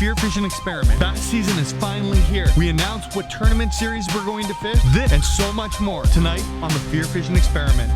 FearFishing experiment. That season is finally here. We announced what tournament series we're going to fish, this and so much more tonight on the FearFishing experiment.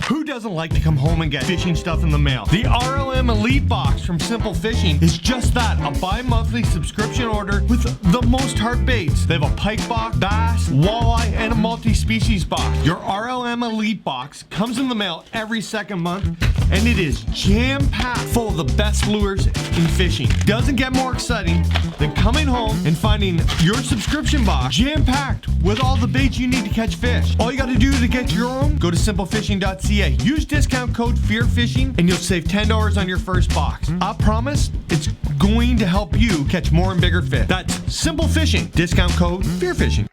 Who doesn't like to come home and get fishing stuff in the mail? The RLM Elite Box from Simple Fishing is just that, a bi-monthly subscription order with the most hard baits. They have a pike box, bass, walleye, and a multi-species box. Your RLM Elite Box comes in the mail every second month, and it is jam-packed full of the best lures in fishing. Doesn't get more exciting than coming home and finding your subscription box jam-packed with all the baits you need to catch fish. All you got to do to get your own, go to simplefishing.ca. Use discount code FearFishing and you'll save $10 on your first box. I promise it's going to help you catch more and bigger fish. That's Simple Fishing. Discount code FearFishing.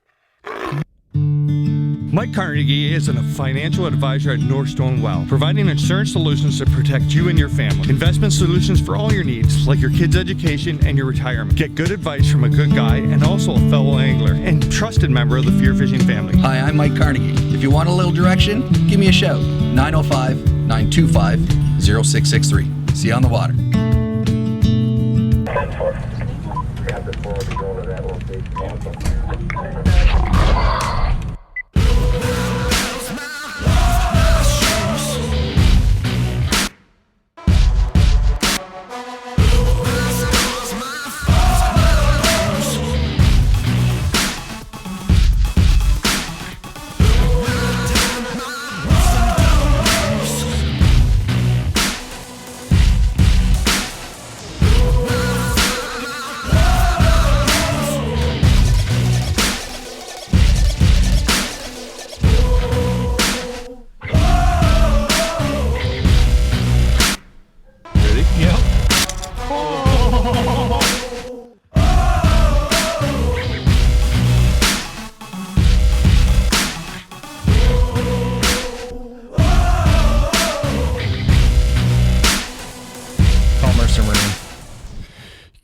Mike Carnegie is a financial advisor at Northstone Wealth, providing insurance solutions to protect you and your family. Investment solutions for all your needs, like your kids' education and your retirement. Get good advice from a good guy and also a fellow angler and trusted member of the FearFishing family. Hi, I'm Mike Carnegie. If you want a little direction, give me a shout. 905-925-0663. See you on the water.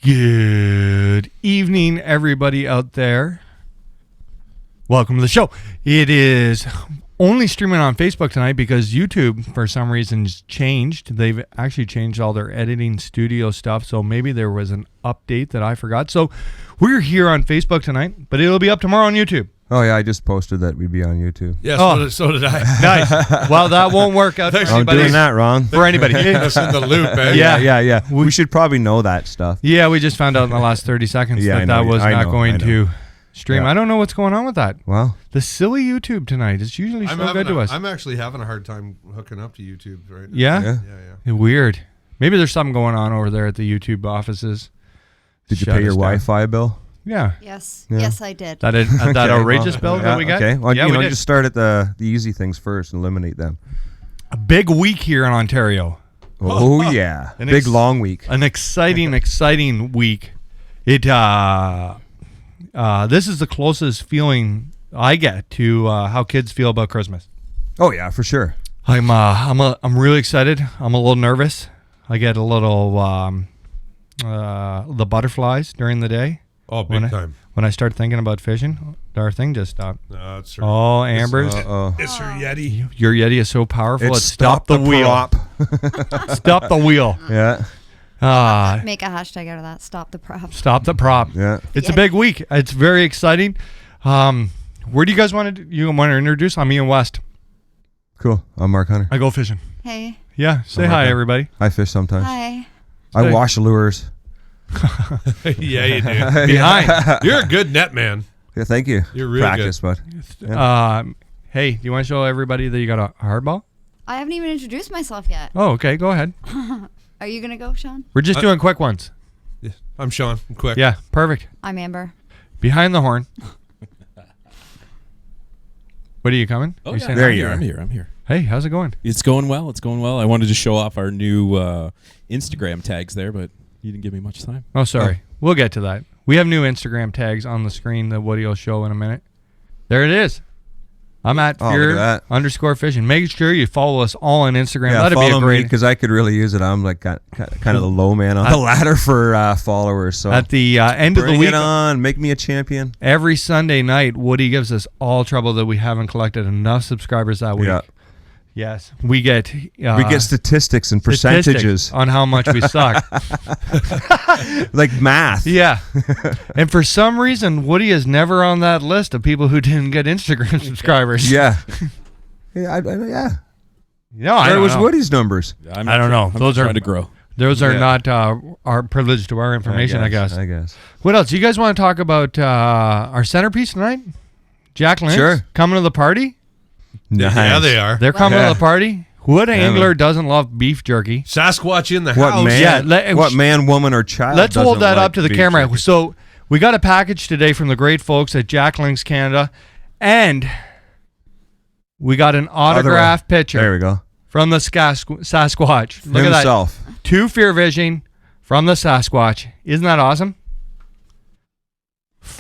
Good evening, everybody out there. Welcome to the show. It is only streaming on Facebook tonight because YouTube, for some reason, changed. They've actually changed all their editing studio stuff, so maybe there was an update that I forgot. So we're here on Facebook tonight, but it'll be up tomorrow on YouTube. Oh, yeah, I just posted that we'd be on YouTube. Yeah, so did I. Nice. Well, that won't work out for I'm anybody. doing that wrong. For anybody. That's in the loop, eh? Yeah. We should probably know that stuff. Yeah, we just found out in the last 30 seconds Yeah, that was I not know, going to stream. Yeah. I don't know what's going on with that. Well, The silly YouTube tonight is usually so good to us. I'm actually having a hard time hooking up to YouTube right now. Yeah? Yeah. Weird. Maybe there's something going on over there at the YouTube offices. did you Shut pay your us down. Wi-Fi bill? Yeah. Yes. Yeah. Yes, I did. That outrageous bill that we got? Okay. Well, yeah, you we know, did. just start at the easy things first and eliminate them. A big week here in Ontario. Oh, yeah. Big, long week. An exciting week. It this is the closest feeling I get to how kids feel about Christmas. Oh, yeah, for sure. I'm really excited. I'm a little nervous. I get a little the butterflies during the day. Oh, big time. When I start thinking about fishing, our thing just stopped. No, it's Oh, Amber's. It's your Yeti. Your Yeti is so powerful. It stopped the wheel. prop. Stop the wheel. Yeah. Make a hashtag out of that. Stop the prop. Stop the prop. Yeah. It's a big week. It's very exciting. Where do you guys want to? You want to introduce? I'm Ian West. Cool. I'm Mark Hunter. I go fishing. Hey. Yeah. Say I'm hi, Mark. everybody. I fish sometimes. Hi. I wash lures. Yeah, you do. Behind. You're a good net man. Yeah, thank you. You're real Practice, good. bud. Hey, do you want to show everybody that you got a hardball? I haven't even introduced myself yet. Oh, okay. Go ahead. Are you going to go, Sean? We're just doing quick ones. Yeah, I'm Sean. I'm quick. Yeah, perfect. I'm Amber. Behind the horn. What are you coming? Oh, Are you yeah. saying There hi? you are. I'm here. Hey, how's it going? It's going well. I wanted to show off our new Instagram tags there, but you didn't give me much time. Oh, sorry. We'll get to that. We have new Instagram tags on the screen that Woody will show in a minute. There it is. I'm at Oh, look at that. Fear_fishing. Make sure you follow us all on Instagram. Yeah, That'd be a follow me great. because I could really use it. I'm like kind of the low man on the ladder for followers. So At the end of the bring week, it on, make me a champion. every Sunday night, Woody gives us all trouble that we haven't collected enough subscribers that week. Yeah. Yes, we get statistics and statistics percentages, on how much we suck. like math. Yeah, and for some reason, Woody is never on that list of people who didn't get Instagram subscribers. Yeah. Yeah. No, I Where don't was know. Woody's numbers? I'm I don't know. I'm Those are trying to grow. Those are Yeah. not our privilege to our information, I guess. I guess. What else? You guys want to talk about our centerpiece tonight? Jack Lynch Sure. coming to the party. Yeah, Nice. they are. They're coming Yeah. to the party. What angler man. doesn't love beef jerky? Sasquatch in the What house. man? Yeah, what man, woman, or child? Let's hold doesn't that like up to the beef camera. jerky? So we got a package today from the great folks at Jack Lynx Canada, and we got an autographed picture There we go. from the Sasquatch. Look at that. Himself. To FearFishing from the Sasquatch. Isn't that awesome?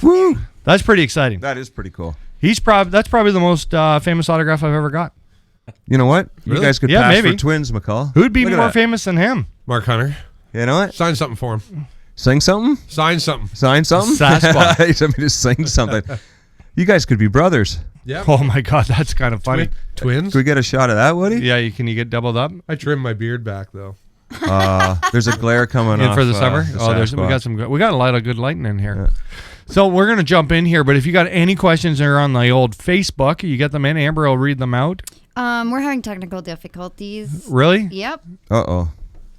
Woo! That's pretty exciting. That is pretty cool. That's probably the most famous autograph I've ever got. You know what? Really? You guys could Yeah, pass maybe. for twins, McCall. Who'd be Look at more that. famous than him? Mark Hunter. You know what? Sign something for him. Sing something? Sign something. Sign something? Sasquatch. Somebody just sing something. You guys could be brothers. Yeah. Oh my God, that's kind of funny. Twins. Could we get a shot of that, Woody? Yeah, can you get doubled up I trimmed my beard back though. There's a glare coming in off for the summer? the We got a lot of good lighting in here. Yeah. So we're gonna jump in here, but if you got any questions that are on the old Facebook, you get them in. Amber will read them out. We're having technical difficulties. Really? Yep. Uh-oh.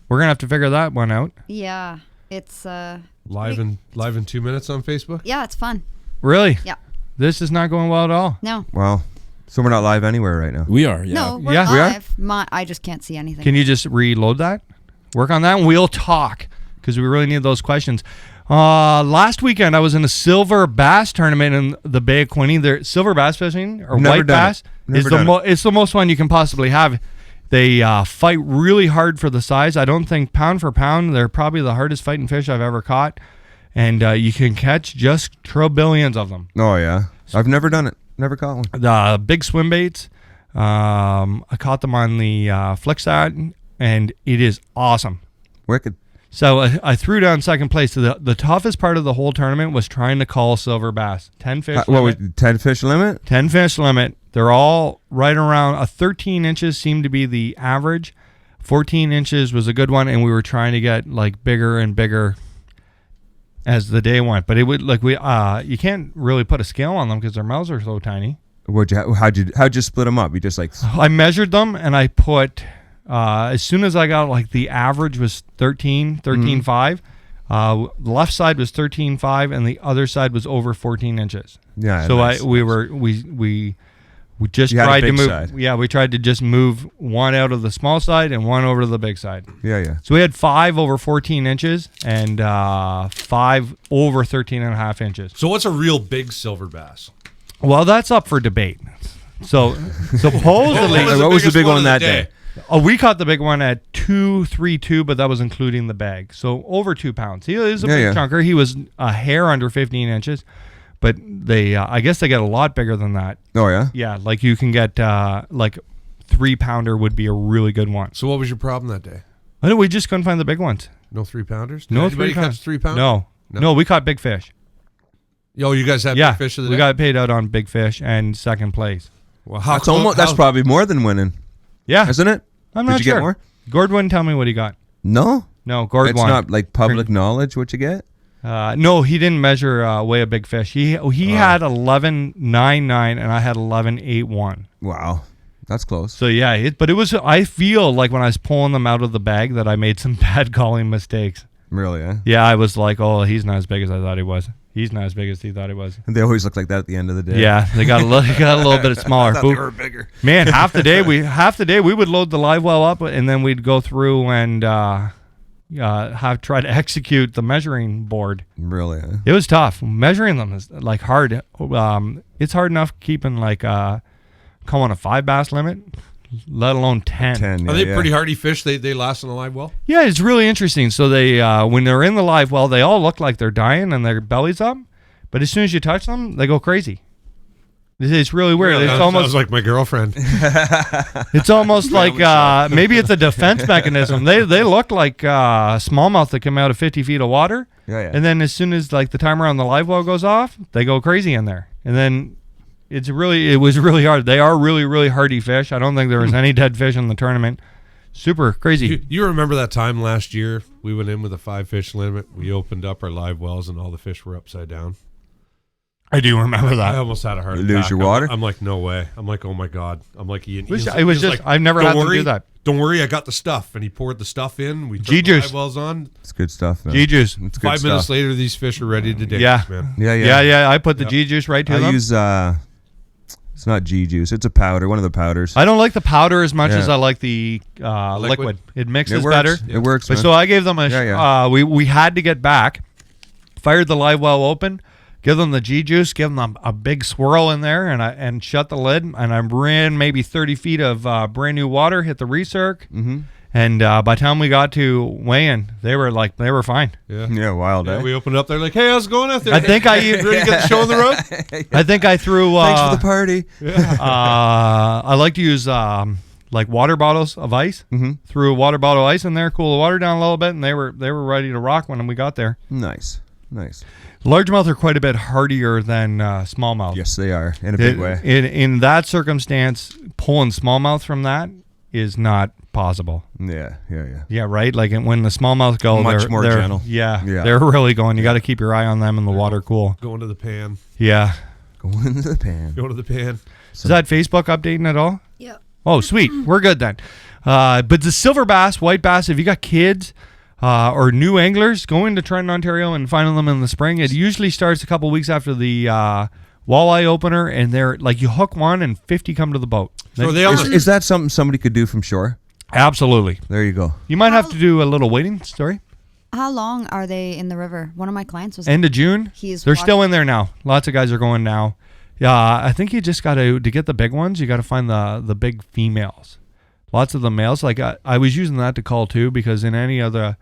We're gonna have to figure that one out. Yeah. It's Live in 2 minutes on Facebook. yeah, it's fun. Really? Yeah. This is not going well at all. No. Wow. So we're not live anywhere right now. We are. Yeah. No, we're Yeah. We are? live. I just can't see anything. Can you just reload that? Work on that, and we'll talk because we really need those questions. Last weekend, I was in a silver bass tournament in the Bay of Quinte. There, silver bass fishing or Never white done bass it. Never done it. it's the most fun you can possibly have. They fight really hard for the size. I don't think pound for pound, they're probably the hardest fighting fish I've ever caught. And you can catch just trillions of them. Oh, yeah. I've never done it. Never caught one. The big swim baits, I caught them on the flick side, and it is awesome. Wicked. So I threw down second place. So the toughest part of the whole tournament was trying to call silver bass. 10 fish What was limit. 10 fish limit? 10 fish limit. They're all right around 13 inches seemed to be the average. 14 inches was a good one, and we were trying to get like bigger and bigger as the day went. But it would you can't really put a scale on them because their mouths are so tiny. How'd you split them up? You just like I measured them, and I put as soon as I got like the average was 13.5. The left side was 13.5, and the other side was over 14 inches. yeah. So nice. we just You had a tried to big move. side. Yeah, we tried to just move one out of the small side and one over to the big side. Yeah. So we had 5 over 14 inches and 5 over 13.5 inches. So what's a real big silver bass? Well, that's up for debate. So supposedly, What was the biggest big one of that the day? we caught the big one at 232, but that was including the bag. So over 2 pounds. He is a big chunker. He was a hair under 15 inches, but they, I guess they get a lot bigger than that. Oh, yeah? Yeah, like you can get like 3-pounder would be a really good one. So what was your problem that day? I know we just couldn't find the big ones. No 3-pounders? Did No anybody 3-pounders. catch 3 pounders? No. No, we caught big fish. Oh, you guys had Yeah, big fish of the we day? got paid out on big fish and second place. Well, how That's probably more than winning, Yeah, isn't it? I'm Did not you sure. get more? Gord wouldn't tell me what he got. No? No, Gord It's won. not like public knowledge what you get? No, he didn't measure weigh a big fish. He had 11.99 and I had 11.81. Wow. That's close. So yeah, but it was. I feel like when I was pulling them out of the bag that I made some bad calling mistakes. Really, eh? Yeah, I was like, oh, he's not as big as I thought he was. He's not as big as he thought he was. And they always look like that at the end of the day. Yeah, they got a little bit smaller. I thought they were bigger. Man, half the day we would load the live well up, and then we'd go through and try to execute the measuring board. Really, eh? It was tough. Measuring them is like hard. It's hard enough keeping like calling a 5 bass limit, let alone 10. 10, Are they yeah. pretty hardy fish? They last in the live well? Yeah, it's really interesting. So they when they're in the live well, they all look like they're dying and their belly's up, but as soon as you touch them, they go crazy. It's really weird. It's almost sounds like my girlfriend. It's almost like maybe it's a defense mechanism. They look like smallmouth that come out of 50 feet of water. Yeah. And then as soon as like the timer on the live well goes off, they go crazy in there. And then it was really hard. They are really, really hardy fish. I don't think there was any dead fish in the tournament. Super crazy. You remember that time last year we went in with a 5-fish limit. We opened up our live wells and all the fish were upside down. I do remember I that. almost had a heart attack. Lose your water? I'm like, no way. I'm like, oh my God. I'm like, Ian. It was just I've never had to do that. Don't worry, I got the stuff. And he poured the stuff in. We turned the G-juice. live wells on. It's good stuff, man. G-juice. It's good 5 minutes stuff. later, these fish are ready to dance, Yeah. man. Yeah. I put the G-juice right to I them. use it's not G-juice. It's a powder, one of the powders. I don't like the powder as much Yeah. as I like the liquid. It mixes It works. better. It works, But man. so I gave them a. Yeah. We had to get back. Fired the live well open. Give them the G-juice. Give them a big swirl in there, and shut the lid. And I ran maybe 30 feet of brand new water. Hit the recirc. Mm-hmm. And by the time we got to weigh-in, they were fine. Yeah, wild, Yeah, eh? we opened up there like, hey, how's it going out there? I think I ready to get the show on the road? I think I threw. Thanks for the party. I like to use like water bottles of ice. Mm-hmm. Threw a water bottle of ice in there, cool the water down a little bit, and they were ready to rock when we got there. Nice. Largemouth are quite a bit hardier than smallmouth. Yes, they are, in a big way. In that circumstance, pulling smallmouth from that is not possible. Yeah. Yeah, right. Like when the smallmouth go, Much they're more gentle. Yeah, Yeah. they're really going. You got to keep your eye on them and the water cool. Going to the pan. Yeah. Going into the pan. Going to the pan. Is that Facebook updating at all? Yeah. Oh, sweet. We're good then. But the silver bass, white bass, if you got kids or new anglers, going to Trenton, Ontario and finding them in the spring. It usually starts a couple weeks after the walleye opener, and they're like you hook one and 50 come to the boat. So they almost, Is that something somebody could do from shore? Absolutely. There you go. You might have to do a little waiting story. How long are they in the river? One of my clients was End of June. He's They're still walking- in there now. Lots of guys are going now. Yeah, I think you just got to get the big ones. You got to find the big females. Lots of the males. Like I was using that to call too, because in any other,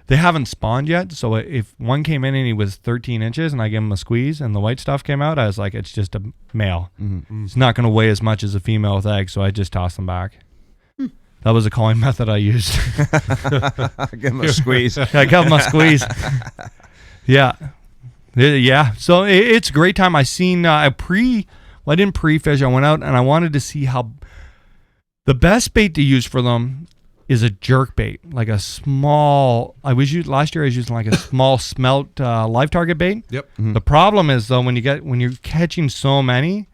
they haven't spawned yet. So if one came in and he was 13 inches and I gave him a squeeze and the white stuff came out, I was like, it's just a male. Mm-hmm. It's not going to weigh as much as a female with eggs, so I just tossed them back. That was a calling method I used. Give them a squeeze. I gave them a squeeze. Yeah. Yeah. So it's a great time. I seen I didn't pre-fish. I went out and I wanted to see how the best bait to use for them is a jerk bait, like a small. Last year I was using like a small smelt live target bait. Yep. The problem is though when you're catching so many,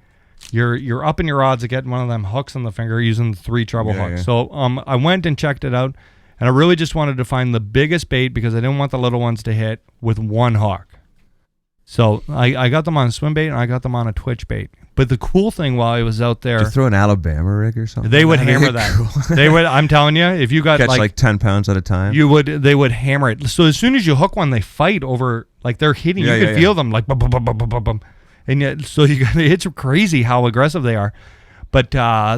you're upping your odds of getting one of them hooks on the finger using the 3 treble hooks. Yeah. So I went and checked it out, and I really just wanted to find the biggest bait because I didn't want the little ones to hit with one hook. So I got them on a swim bait and I got them on a twitch bait. But the cool thing while I was out there, Did you throw an Alabama rig or something? they would That'd hammer be that. cool. They would. I'm telling you, if you got Catch like 10 pounds at a time. they would hammer it. So as soon as you hook one, they fight over, like they're hitting. Yeah, you could yeah, feel them like bum, bum, bum, bum, bum, bum, bum. And yet, so it's crazy how aggressive they are. But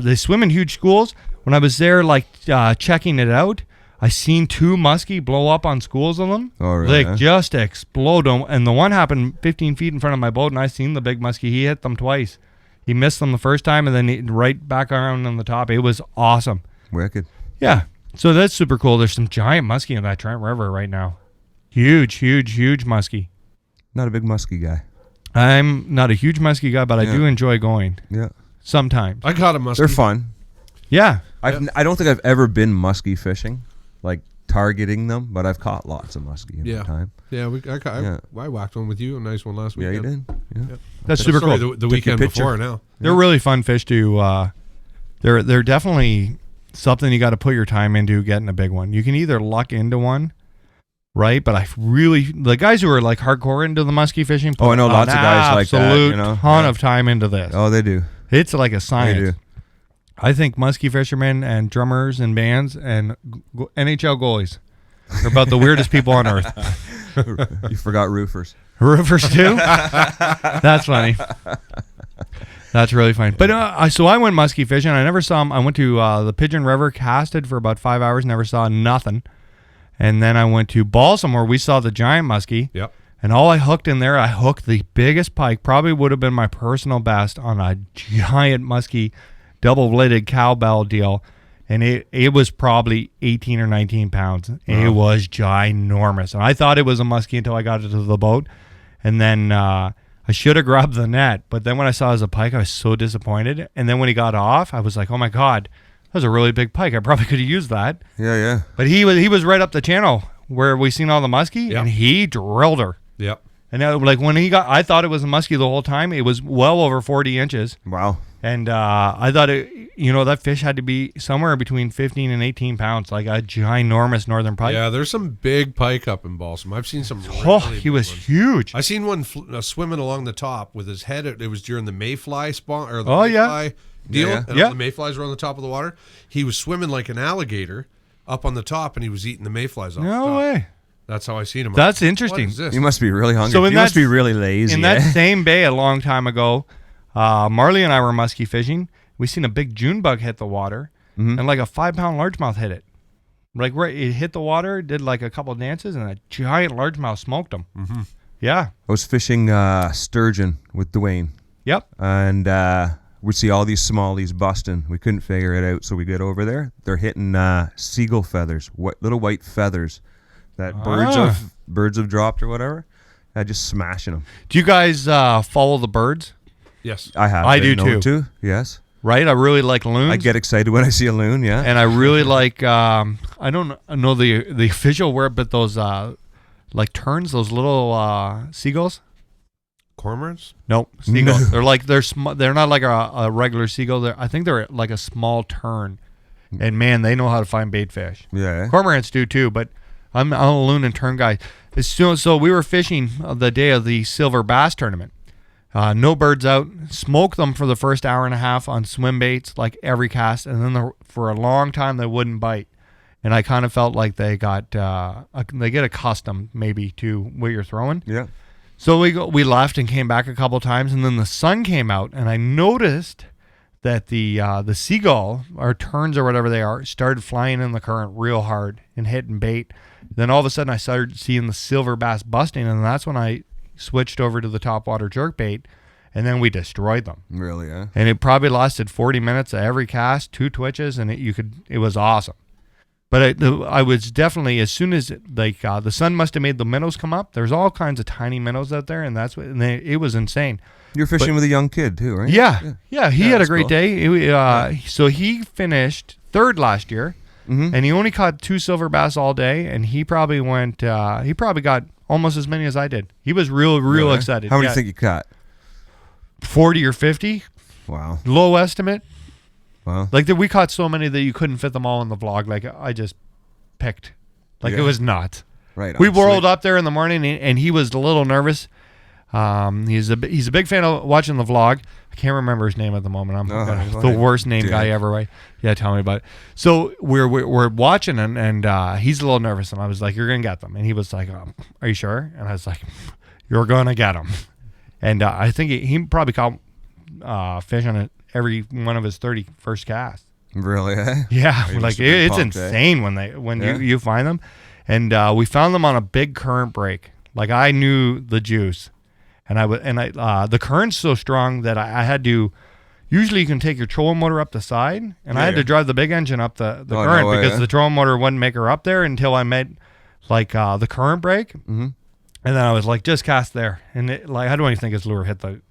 they swim in huge schools. When I was there, like checking it out, I seen 2 muskie blow up on schools of them. Oh, really? Like just explode them. And the one happened 15 feet in front of my boat, and I seen the big muskie. He hit them twice. He missed them the first time, and then right back around on the top. It was awesome. Wicked. Yeah. So that's super cool. There's some giant muskie in that Trent River right now. Huge muskie. Not a big musky guy. I'm not a huge muskie guy, but I do enjoy going Yeah. sometimes. I caught a muskie. They're fun. Yeah. I don't think I've ever been musky fishing, like targeting them, but I've caught lots of musky in my time. Yeah, Yeah. I whacked one with you, a nice one last Yeah, weekend. you did. Yeah. That's super Sorry, cool. The weekend picture. before now. They're really fun fish to they're definitely something you got to put your time into getting a big one. You can either luck into one, right? But the guys who are like hardcore into the musky fishing put Oh, I know lots of guys like that, absolute you know? ton Yeah. of time into this. Oh, they do. It's like a They science. do. I think musky fishermen and drummers and bands and NHL goalies are about the weirdest people on earth. You forgot roofers. Roofers too? That's funny. That's really funny. But so I went musky fishing. I never saw them. I went to the Pigeon River, casted for about 5 hours, never saw nothing. And then I went to Balsam where we saw the giant muskie. Yep. And all I hooked in there, I hooked the biggest pike, probably would have been my personal best on a giant muskie double-bladed cowbell deal. And it was probably 18 or 19 pounds. It was ginormous. And I thought it was a muskie until I got it to the boat. And then I I should have grabbed the net, but then when I saw it was a pike, I was so disappointed. And then when he got off, I was like, oh my God, that was a really big pike. I probably could have used that. Yeah. But he was right up the channel where we seen all the muskie, and he drilled her. Yep. And like when I thought it was a muskie the whole time. It was well over 40 inches. Wow. And I thought that fish had to be somewhere between 15 and 18 pounds, like a ginormous northern pike. Yeah, there's some big pike up in Balsam. I've seen some. He was huge. I seen one swimming along the top with his head. It was during the mayfly spawn or the mayfly deal. Yeah. And all the mayflies were on the top of the water. He was swimming like an alligator up on the top, and he was eating the mayflies off the top. No way. That's how I seen him. That's interesting. What is this? You must be really hungry. So you must be really lazy. In that same bay a long time ago, Marley and I were muskie fishing. We seen a big June bug hit the water, and like a 5-pound largemouth hit it. Like it hit the water, did like a couple of dances, and a giant largemouth smoked him. Mm-hmm. Yeah. I was fishing sturgeon with Dwayne. Yep. And we'd see all these smallies busting. We couldn't figure it out, so we get over there. They're hitting seagull feathers, little white feathers that birds have dropped or whatever. Just smashing them. Do you guys follow the birds? Yes. I have. I do known too. To. Yes. Right? I really like loons. I get excited when I see a loon, yeah. And I really like, I don't know the official word, but those like terns, those little seagulls. Cormorants? Nope, seagulls. They're not like a regular seagull. I think they're like a small tern. And man, they know how to find bait fish. Yeah. Cormorants do too, but I'm a loon and tern guy. So we were fishing the day of the silver bass tournament. No birds out. Smoked them for the first hour and a half on swim baits, like every cast, and then for a long time they wouldn't bite. And I kind of felt like they get accustomed maybe to what you're throwing. Yeah. So we left and came back a couple times, and then the sun came out, and I noticed that the seagull or terns or whatever they are started flying in the current real hard and hitting bait. Then all of a sudden I started seeing the silver bass busting, and that's when I switched over to the topwater jerkbait, and then we destroyed them. Really, yeah. And it probably lasted 40 minutes of every cast, 2 twitches, and it was awesome. But I was definitely, as soon as the sun must have made the minnows come up. There's all kinds of tiny minnows out there, and it was insane. You're fishing with a young kid too, right? Yeah. He had a great cool. day. So he finished 3rd last year, and he only caught 2 silver bass all day, and he probably got almost as many as I did. He was real excited. How many do you think you caught? 40 or 50. Wow. Low estimate. Wow. Like we caught so many that you couldn't fit them all in the vlog. Like I just picked. It was nuts. Right. We whirled up there in the morning, and he was a little nervous. He's a big fan of watching the vlog. I can't remember his name at the moment. I'm the worst name guy ever. Right? Yeah, tell me about it. So we're watching, and he's a little nervous, and I was like, "You're gonna get them," and he was like, "Are you sure?" And I was like, "You're gonna get them." And I think he probably caught fish on every one of his 31st casts. Really? Eh? Yeah, It's insane when you find them. And we found them on a big current break. Like I knew the juice, and the current's so strong that I had to. Usually you can take your trolling motor up the side, and I had to drive the big engine up the current because the trolling motor wouldn't make her up there until I met the current break. Mm-hmm. And then I was like, just cast there. And I don't even think his lure hit the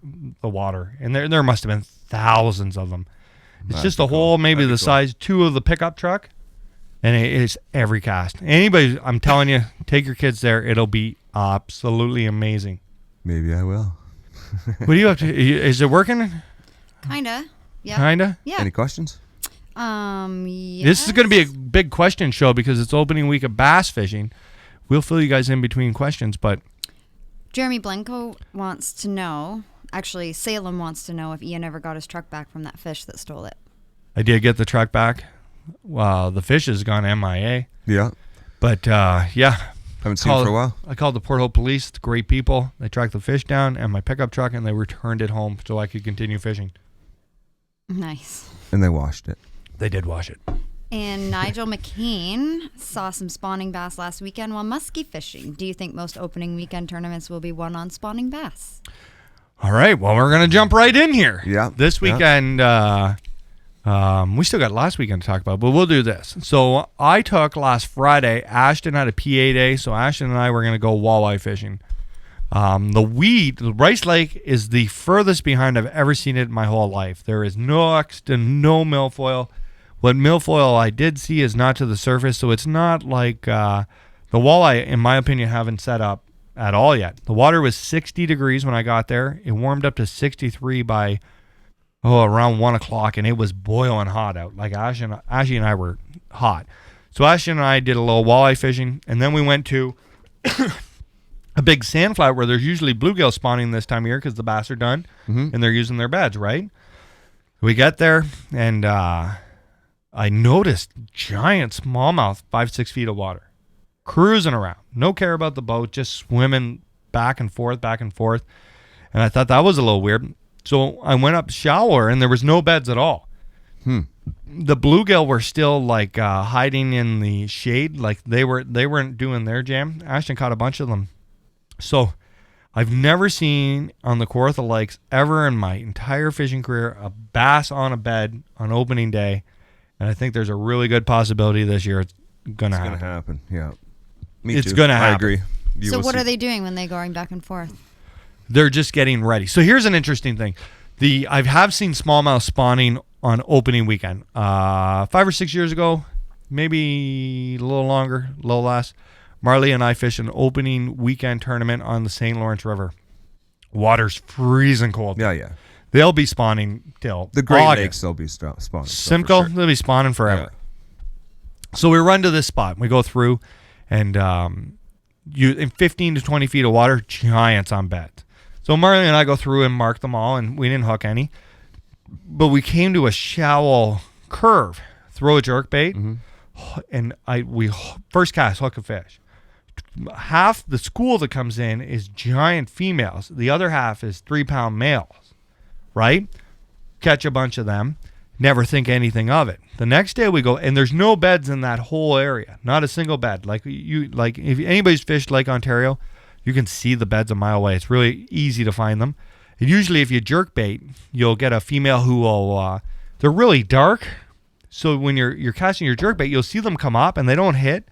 water. And there must have been thousands of them. It's just a hole maybe the size 2 of the pickup truck. And it's every cast. Anybody, I'm telling you, take your kids there. It'll be absolutely amazing. Maybe I will. What do you have to, is it working? Kinda. Yeah. Kinda? Yeah. Any questions? Yes. This is going to be a big question show because it's opening week of bass fishing. We'll fill you guys in between questions, but Jeremy Blanco wants to know, actually Salem wants to know if Ian ever got his truck back from that fish that stole it. I did get the truck back. The fish has gone MIA. Yeah. But yeah. Haven't seen it for a while. I called the Port Hope police. Great people. They tracked the fish down and my pickup truck, and they returned it home so I could continue fishing. Nice. And they washed it. They did wash it. And Nigel McCain saw some spawning bass last weekend while muskie fishing. Do you think most opening weekend tournaments will be won on spawning bass? All right. Well, we're going to jump right in here. Yeah. This weekend, we still got last weekend to talk about, but we'll do this. So I took last Friday, Ashton had a PA day, so Ashton and I were going to go walleye fishing. The Rice Lake is the furthest behind I've ever seen it in my whole life. There is next to no milfoil. What milfoil I did see is not to the surface, so it's not like the walleye, in my opinion, haven't set up at all yet. The water was 60 degrees when I got there. It warmed up to 63 by around 1 o'clock, and it was boiling hot out. Like Ashley and I were hot. So Ashley and I did a little walleye fishing, and then we went to a big sand flat where there's usually bluegill spawning this time of year because the bass are done, and they're using their beds, right? We get there, and I noticed giant smallmouth, 5-6 feet of water, cruising around. No care about the boat, just swimming back and forth. And I thought that was a little weird. So I went up shallower, and there was no beds at all. The bluegill were still like hiding in the shade, like they weren't doing their jam. Ashton caught a bunch of them. So I've never seen on the Kawartha Lakes ever in my entire fishing career a bass on a bed on opening day, and I think there's a really good possibility this year it's gonna happen. Yeah, me It's too. gonna happen. I agree. You So will what see. are they doing when they're going back and forth? They're just getting ready. So here's an interesting thing. I have seen smallmouth spawning on opening weekend. 5 or 6 years ago, maybe a little longer, a little less, Marley and I fished an opening weekend tournament on the St. Lawrence River. Water's freezing cold. Yeah. They'll be spawning till The Great August. Lakes, they'll be spawning. Simcoe, they'll be spawning forever. So we run to this spot. We go through, and in 15 to 20 feet of water, giants on beds. So Marley and I go through and mark them all, and we didn't hook any. But we came to a shallow curve. Throw a jerk bait, and we first cast, hook a fish. Half the school that comes in is giant females. The other half is 3-pound males, right? Catch a bunch of them. Never think anything of it. The next day we go, and there's no beds in that whole area. Not a single bed. Like if anybody's fished Lake Ontario, you can see the beds a mile away. It's really easy to find them. And usually if you jerk bait, you'll get a female who will, they're really dark. So when you're casting your jerk bait, you'll see them come up and they don't hit,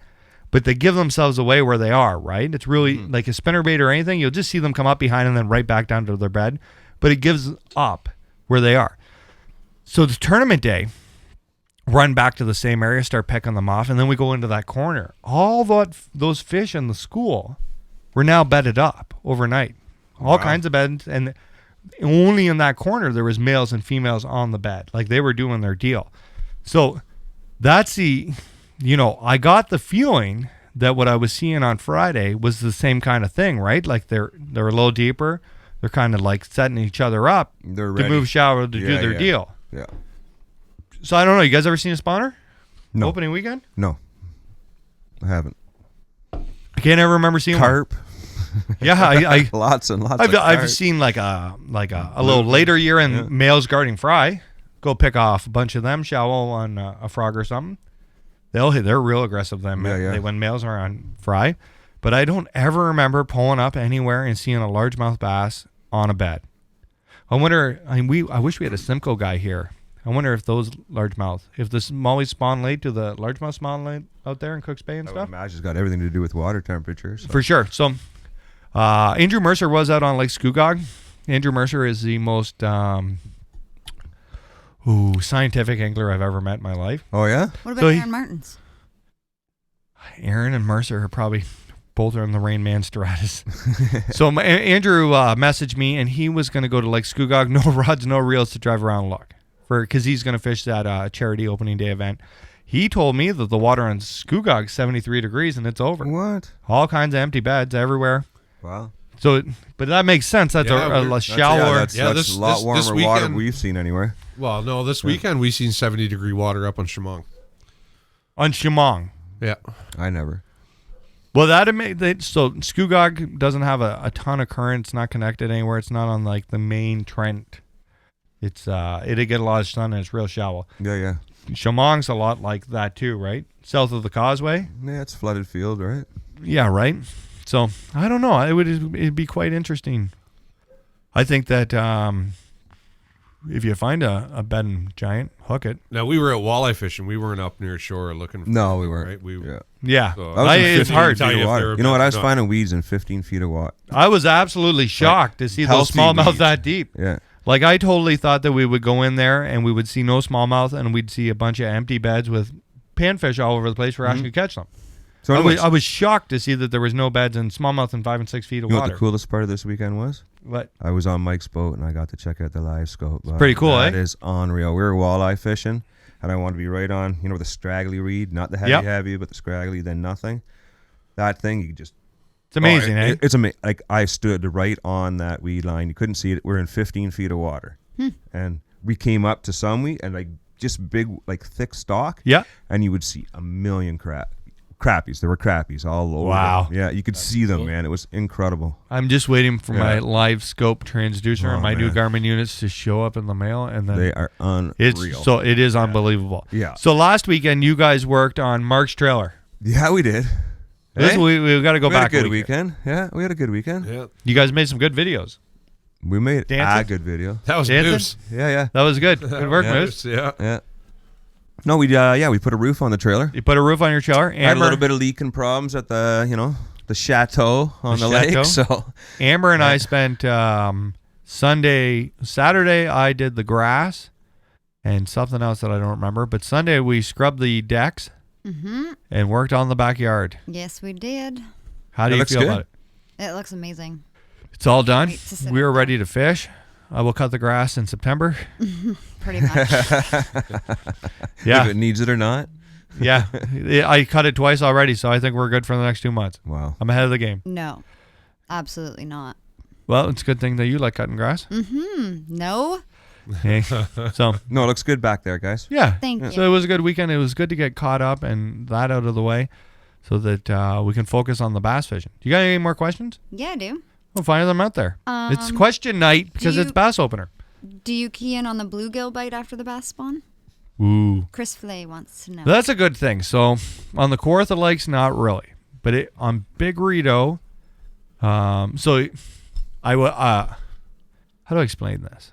but they give themselves away where they are, right? It's really like a spinnerbait or anything. You'll just see them come up behind and then right back down to their bed, but it gives up where they are. So the tournament day, run back to the same area, start picking them off, and then we go into that corner. All those fish in the school were now bedded up overnight. All kinds of beds, and only in that corner there was males and females on the bed. Like they were doing their deal. So that's I got the feeling that what I was seeing on Friday was the same kind of thing, right? Like they're a little deeper. They're kind of like setting each other up They're to ready. move shallow to do their deal. Yeah. So I don't know. You guys ever seen a spawner? No. Opening weekend? No. I haven't. I can't ever remember seeing one. Carp. Yeah, I Lots and lots I've of carp. seen like a little later year in males guarding fry. Go pick off a bunch of them shallow on a frog or something. They're real aggressive then. Yeah. When males are on fry. But I don't ever remember pulling up anywhere and seeing a largemouth bass on a bed. I wonder. I wish we had a Simcoe guy here. I wonder if those largemouth, if the smallies spawn late, do the largemouth spawn late out there in Cook's Bay and I would stuff? imagine it's got everything to do with water temperature. So. For sure. So Andrew Mercer was out on Lake Scugog. Andrew Mercer is the most scientific angler I've ever met in my life. Oh, yeah? What So about he- Aaron Martins? Aaron and Mercer are probably both are in the Rain Man Stratus. So Andrew messaged me, and he was going to go to Lake Scugog, no rods, no reels, to drive around and look because he's going to fish that charity opening day event. He told me that the water on Scugog 73 degrees and it's over. What? All kinds of empty beds everywhere. Wow. So, but that makes sense. That's Yeah, a that's- shallower. That's this- a lot this warmer water weekend- we've seen anywhere. Well, no, this weekend we seen 70-degree water up on Chemong. On Chemong. Yeah. I never. Well, so Scugog doesn't have a ton of current. It's not connected anywhere. It's not on like the main Trent. It's it'll get a lot of sun and it's real shallow. Yeah. Chemong's a lot like that too, right? South of the causeway. Yeah, it's flooded field, right? Yeah, right. So I don't know. It'd be quite interesting. I think that if you find a bedding giant, hook it. Now we were at walleye fishing. We weren't up near shore looking. For No, we them, weren't. Right? We Yeah. Yeah, So- I was in it's 15 hard. tell feet you of if they water. were You know what? I was bad or not. finding weeds in 15 feet of water. I was absolutely shocked to see those healthy smallmouth weeds. that deep. Yeah. Like I totally thought that we would go in there and we would see no smallmouth and we'd see a bunch of empty beds with panfish all over the place where Ash could catch them. So I was shocked to see that there was no beds and smallmouth in 5 and 6 feet of you know what water. the coolest part of this weekend was? What? I was on Mike's boat and I got to check out the live scope. pretty cool, That eh? is unreal. We were walleye fishing, and I wanted to be right on, the straggly reed, not the heavy, but the scraggly, then nothing. That thing, you could just. It's amazing, eh? It's amazing. Like I stood right on that weed line. You couldn't see it. We're in 15 feet of water, and we came up to some weed and like just big, like thick stalk. Yeah. And you would see a million crappies. There were crappies all over. Wow. Yeah, you could see them, man. It was incredible. I'm just waiting for my Yeah. live scope transducer Oh, and my new man. Garmin units to show up in the mail, and then They are unreal. it is unbelievable. Yeah. So last weekend you guys worked on Mark's trailer. Yeah, we did. This Hey? we got to go We had a back good a week. weekend. Yeah, we had a good weekend. yeah, You guys made some good videos. We made Dancing? a good video. that was Dancing? Moose. Yeah. That was good. Good work, Yeah. Moose. Yeah. No, we put a roof on the trailer. You put a roof on your trailer. Had a Amber, little bit of leaking problems at the chateau on the chateau? lake. So Amber and I spent Saturday I did the grass and something else that I don't remember. But Sunday we scrubbed the decks and worked on the backyard. Yes, we did. How do It you looks feel good. about it? It looks amazing. It's all done. Wait to sit We are down. ready to fish. I will cut the grass in September. Pretty much. if Yeah, it needs it or not. yeah. I cut it twice already, so I think we're good for the next 2 months. Wow. I'm ahead of the game. No, absolutely not. Well, it's a good thing that you like cutting grass. No, Okay. So No, it looks good back there, guys. yeah. thank you. So it was a good weekend. It was good to get caught up and that out of the way, so that we can focus on the bass fishing. You got any more questions? Yeah, I do. We'll find them out there. It's question night because it's you- bass opener. Do you key in on the bluegill bite after the bass spawn? Ooh. Chris Flay wants to know. That's a good thing. So on the Kawartha Lakes, not really, but on Big Rito. So how do I explain this?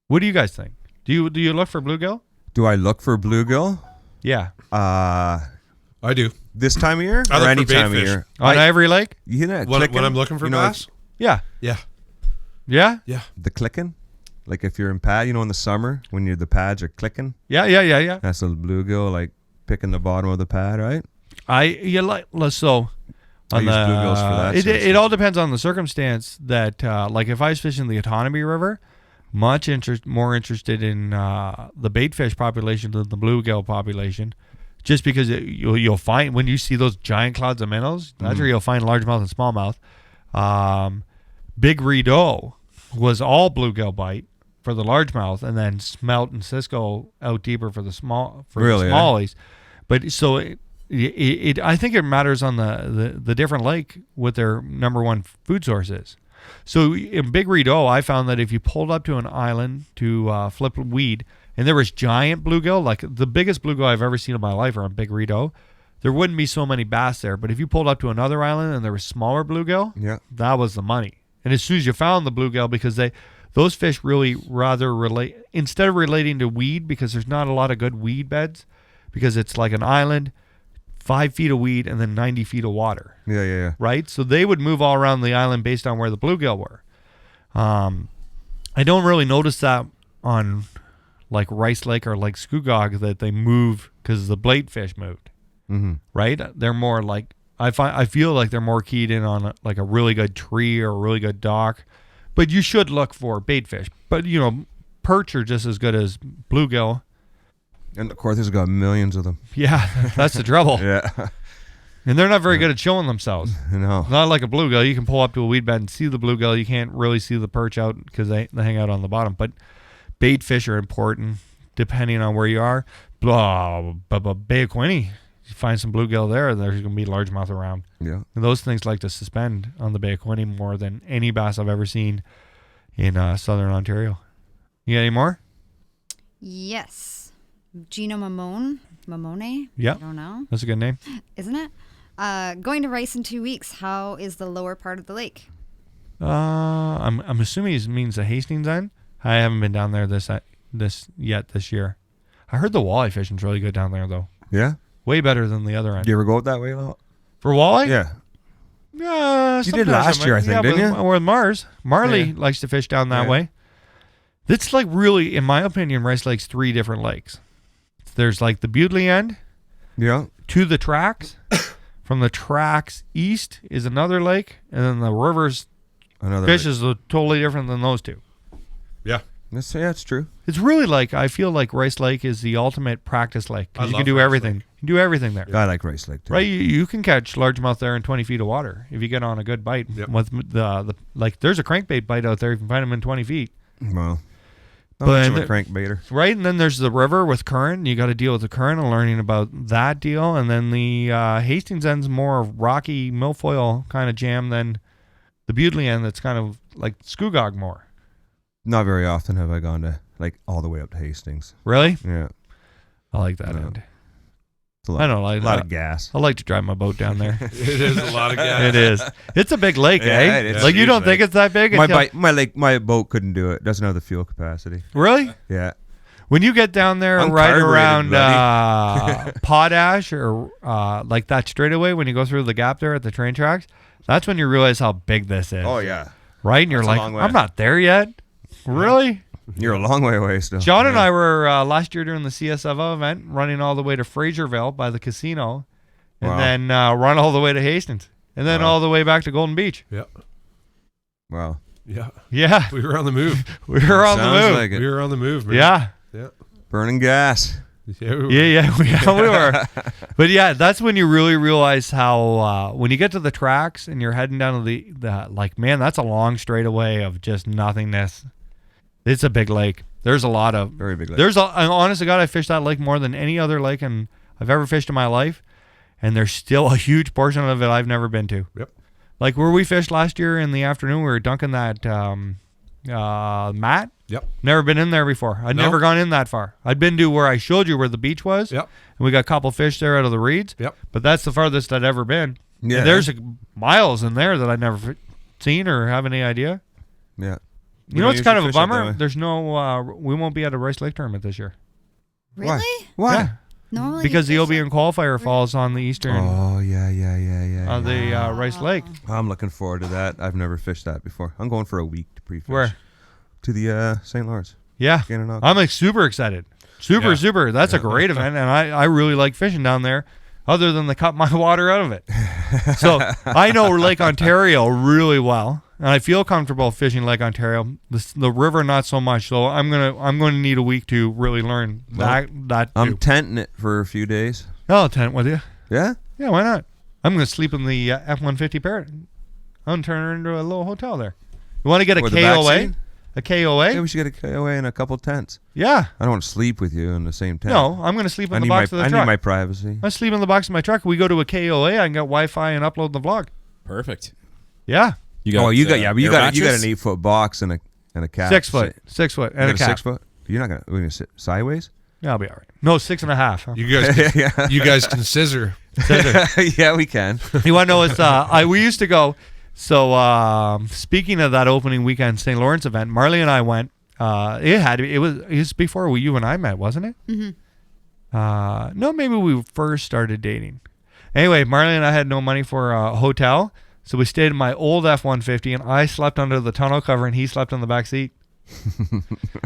What do you guys think? Do you look for bluegill? Do I look for bluegill? Yeah. I do. This time of year I or look any for bait time of fish. year? On Ivory Lake? You hear that When clicking? I'm looking for bass. Yeah. Yeah. Yeah. Yeah. The clicking, like if you're in pad, in the summer when the pads are clicking, Yeah. that's a bluegill like picking the bottom of the pad, right? So I on use bluegills for that sort of It stuff. all depends on the circumstance. That like if I was fishing the Autonomy River, more interested in the bait fish population than the bluegill population, just because you'll find when you see those giant clouds of minnows, that's where you'll find largemouth and smallmouth. Big Rideau was all bluegill bite for the largemouth, and then smelt and Cisco out deeper for the Really, eh? smallies. But so it I think it matters on the different lake what their number one food source is. So in Big Rideau, I found that if you pulled up to an island to flip weed, and there was giant bluegill, like the biggest bluegill I've ever seen in my life are on Big Rideau, there wouldn't be so many bass there. But if you pulled up to another island and there was smaller bluegill, Yeah. that was the money. And as soon as you found the bluegill, because those fish really rather relate, instead of relating to weed, because there's not a lot of good weed beds, because it's like an island, 5 feet of weed and then 90 feet of water. Yeah. Right? So they would move all around the island based on where the bluegill were. I don't really notice that on like Rice Lake or Lake Scugog that they move because the blade fish moved. Mm-hmm. Right? They're more like, I feel like they're more keyed in on like a really good tree or a really good dock. But you should look for bait fish. But, perch are just as good as bluegill. And of course, there's got millions of them. Yeah, that's the trouble. Yeah. And they're not very good at showing themselves. No. Not like a bluegill. You can pull up to a weed bed and see the bluegill. You can't really see the perch out because they hang out on the bottom. But bait fish are important depending on where you are. Bay of Quinte, you find some bluegill there, there's going to be largemouth around. Yeah. And those things like to suspend on the Bay of Quinte more than any bass I've ever seen in southern Ontario. You got any more? Yes. Gino Mamone? Yeah. I don't know. That's a good name. Isn't it? Going to Rice in 2 weeks. How is the lower part of the lake? I'm assuming it means the Hastings end. I haven't been down there this year. I heard the walleye fishing's really good down there though. Yeah. Way better than the other end. Do you ever go out that way a lot? For walleye? Yeah. Yeah, You did sometimes last year, I think, didn't with, you? With Mars. Marley Yeah. likes to fish down that Yeah. way. It's like really, in my opinion, Rice Lake's 3 different lakes. There's like the Butley end Yeah. to the tracks. From the tracks east is another lake, and then the river's Another fish lake. is totally different than those two. Yeah. It's true. It's really like, I feel like Rice Lake is the ultimate practice lake. I 'Cause you love can do Rice everything. Lake. You can do everything there. I like Rice Lake too. Right, you can catch largemouth there in 20 feet of water if you get on a good bite. Yep. With the like, there's a crankbait bite out there. You can find them in 20 feet. Well, not But much of a the- crankbaiter. Right, and then there's the river with current. You got to deal with the current and learning about that deal. And then the Hastings end's more rocky milfoil kind of jam than the Butley end. That's kind of like Scugog more. Not very often have I gone to like all the way up to Hastings. Really, Yeah. I like that No. end. It's a lot, I don't like a lot that. of gas. I like to drive my boat down there. It is a lot of gas. It is. It's a big lake, Yeah, eh? it is. Like you Huge don't think lake. it's that big? My boat couldn't do it. Doesn't have the fuel capacity. Really? Yeah. When you get down there I'm right carbureted, around Potash or like that straightaway, when you go through the gap there at the train tracks, that's when you realize how big this is. Oh yeah. Right? And you're That's a like, long way. I'm not there yet. Really? You're a long way away still. John and Yeah. I were last year during the CSFO event running all the way to Fraserville by the casino and Wow. then run all the way to Hastings and then Wow. all the way back to Golden Beach. Yeah. Wow. Yeah. Yeah. We were on the move. We were on the Sounds move. like it. We were on the move, man. Yeah. Yeah. Burning gas. Yeah. We were. Yeah, we were. But yeah, that's when you really realize how when you get to the tracks and you're heading down to the like, man, that's a long straightaway of just nothingness. It's a big lake. There's a lot of Very big lake. honest to God, I fished that lake more than any other lake I've ever fished in my life, and there's still a huge portion of it I've never been to. Yep. Like where we fished last year in the afternoon, we were dunking that mat. Yep. Never been in there before. I'd No? never gone in that far. I'd been to where I showed you where the beach was. Yep. And we got a couple fish there out of the reeds. Yep. But that's the farthest I'd ever been. Yeah. And there's miles in there that I'd never seen or have any idea. Yeah. You know, it's kind of a usually fish it that bummer. way. There's no, we won't be at a Rice Lake tournament this year. Really? Why? Yeah. Normally Because the you fish Obion qualifier falls on the eastern Oh yeah. of the Rice Lake. I'm looking forward to that. I've never fished that before. I'm going for a week to pre-fish. Where? To the St. Lawrence. Yeah. Gananoque. I'm like super excited. Super. That's a great event. And I really like fishing down there other than to cut my water out of it. So I know Lake Ontario really well. And I feel comfortable fishing Lake Ontario. The river, not so much. So I'm gonna need a week to really learn that. I'm too. tenting it for a few days. I'll tent with you. Yeah. Yeah, why not? I'm gonna sleep in the F-150 Parrot. I'm gonna turn her into a little hotel there. You want to get a Or the back KOA? seat? A KOA? Yeah, we should get a KOA and a couple tents. Yeah. I don't want to sleep with you in the same tent. No, I'm gonna sleep I in the need box my of the I truck. need my privacy. I sleep in the box of my truck. We go to a KOA. I can get Wi-Fi and upload the vlog. Perfect. Yeah. You got, But you got air you got mattress? an 8-foot box and a cap. 6 foot. 6 foot. You And got a a cap. 6 foot. You're not gonna sit sideways. Yeah, I'll be all right. No, 6.5. Huh? You guys, Yeah. you guys can scissor. Yeah, we can. You want to know what's we used to go. So speaking of that opening weekend St. Lawrence event, Marley and I went. It was before you and I met, wasn't it? Mm-hmm. No, maybe we first started dating. Anyway, Marley and I had no money for a hotel, so we stayed in my old F-150, and I slept under the tonneau cover, and he slept in the back seat.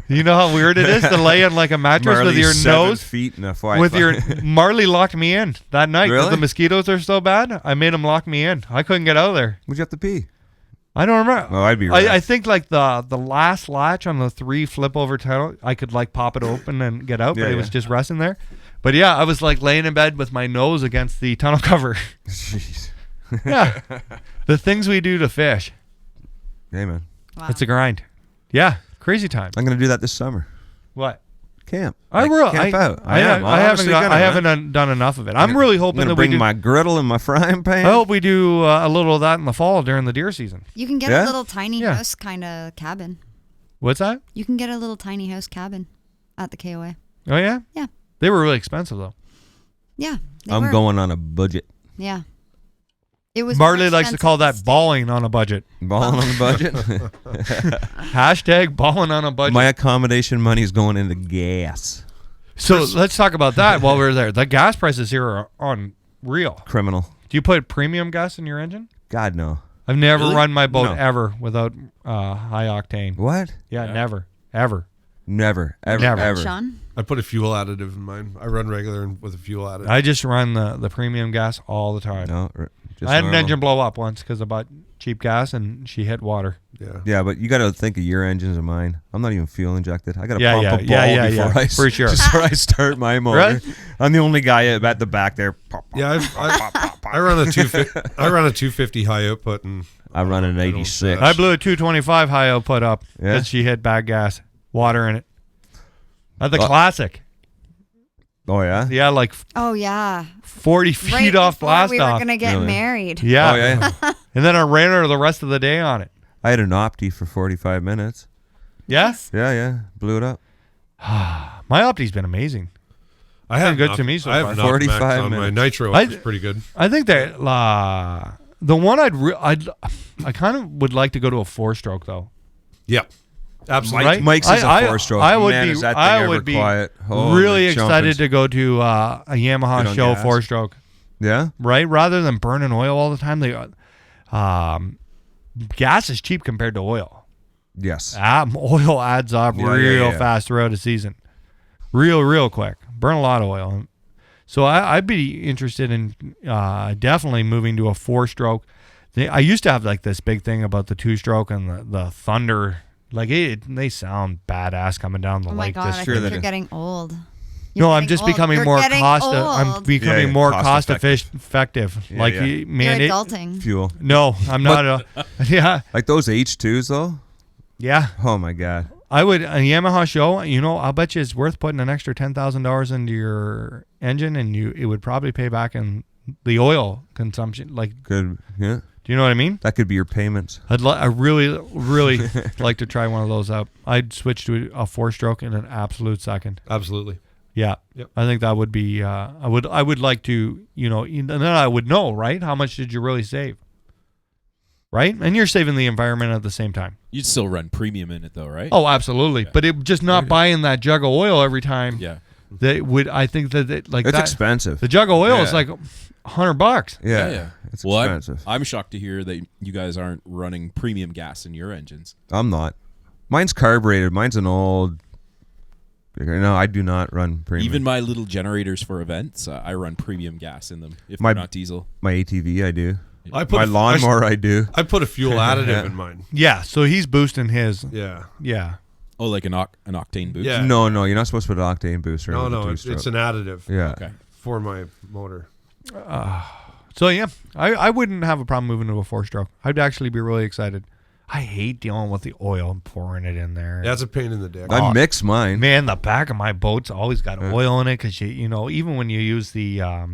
You know how weird it is to lay in like a mattress with Marley's your 7 nose. feet and a 5 With your Marley locked me in that night because Really? the mosquitoes are so bad. I made him lock me in. I couldn't get out of there. Would you have to pee? I don't remember. Well, I'd be right. I think like the last latch on the 3 flip over tunnel, I could like pop it open and get out, but Yeah, it was yeah. just resting there. But yeah, I was like laying in bed with my nose against the tunnel cover. Jeez. Yeah, the things we do to fish. Hey man, Wow. It's a grind. Yeah, crazy time. I'm gonna do that this summer. What? Camp. I Like, will. Camp out. I am. haven't. Honestly I gonna, man. haven't done enough of it. I'm really hoping I'm that gonna we bring do. my griddle and my frying pan. I hope we do a little of that in the fall during the deer season. You can get Yeah? a little tiny Yeah. house kind of cabin. What's that? You can get a little tiny house cabin at the KOA. Oh yeah. Yeah. They were really expensive though. Yeah. they I'm were. going on a budget. Yeah. It was Marley more likes to call that expensive balling on a budget. Balling on the budget. Hashtag balling on a budget. My accommodation money is going into gas. So let's talk about that while we're there. The gas prices here are unreal. Criminal. Do you put premium gas in your engine? God, no. I've never Really? run my boat No. ever without high octane. What? Yeah, never, ever. Never. Ever. Never. Ever. Sean? I put a fuel additive in mine. I run regular with a fuel additive. I just run the premium gas all the time. No. Just I had an normal. engine blow up once because I bought cheap gas and she hit water. Yeah. Yeah, but you got to think of your engines and mine. I'm not even fuel injected. I got to Yeah, pump yeah, a ball yeah, before yeah, I for sure. before I start my motor. Really? I'm the only guy at the back there. Yeah, I run a 250. I run a 250 high output, and I run an 86. I blew a 225 high output up Yeah? because she hit bad gas, water in it. That's the classic. Oh yeah. Yeah, like Oh, yeah. 40 feet Right off before blast we were off. going to get Really? married. Yeah. Oh yeah. And then I ran her the rest of the day on it. I had an Opti for 45 minutes. Yeah? Yeah. Blew it up. My Opti's been amazing. I have good to me so I have far. an 45 45 on my minutes. nitro. I- Which is pretty good. I think that the one I kind of would like to go to a 4-stroke though. Yeah, absolutely. Right? Mike's is a I- 4-stroke. I would Man, be- is that thing I ever would be quiet. Oh, really the excited jumpers. to go to a Yamaha Get on show gas. 4-stroke. Yeah. Right? Rather than burning oil all the time, gas is cheap compared to oil. Yes. Oil adds up Yeah, real yeah. fast throughout a season. Real quick. Burn a lot of oil. So I'd be interested in definitely moving to a 4-stroke. I used to have like this big thing about the 2-stroke and the Thunder. Like they sound badass coming down the Oh, my lake. God. I sure think they you're do. getting old. No, I'm getting just old. becoming You're more getting I'm old. becoming Yeah, more cost cost effective. Yeah, Like yeah. man, You're adulting. Fuel. no, I'm not. Yeah, Like those H2s though. yeah. Oh my God. I would a Yamaha show. I'll bet you it's worth putting an extra $10,000 into your engine, and it would probably pay back in the oil consumption. Like, Good. Yeah. do you know what I mean? That could be your payments. I really like to try one of those out. I'd switch to a 4-stroke in an absolute second. Absolutely. Yeah, Yep. I think that would be. I would like to. And then I would know, right? How much did you really save? Right, and you're saving the environment at the same time. You'd still run premium in it though, right? Oh, absolutely. But it just not buying that jug of oil every time. Yeah. That would. I think that like It's that. expensive. The jug of oil is Yeah. like $100. Yeah. It's Well, expensive. I'm shocked to hear that you guys aren't running premium gas in your engines. I'm not. Mine's carbureted. Mine's an old. No, I do not run premium. Even my little generators for events, I run premium gas in them if My- they're not diesel. my ATV, I do. I put My lawnmower, I do. I put a fuel additive Yeah. in mine. Yeah, so he's boosting his. Yeah. Yeah. Oh, like an octane boost? Yeah. No, you're not supposed to put an octane booster. No, in with a it's two-stroke. an additive Yeah. Okay. for my motor. So yeah, I wouldn't have a problem moving to a 4-stroke. I'd actually be really excited. I hate dealing with the oil and pouring it in there. That's a pain in the dick. I mix mine. Man, the back of my boat's always got oil in it because even when you use the I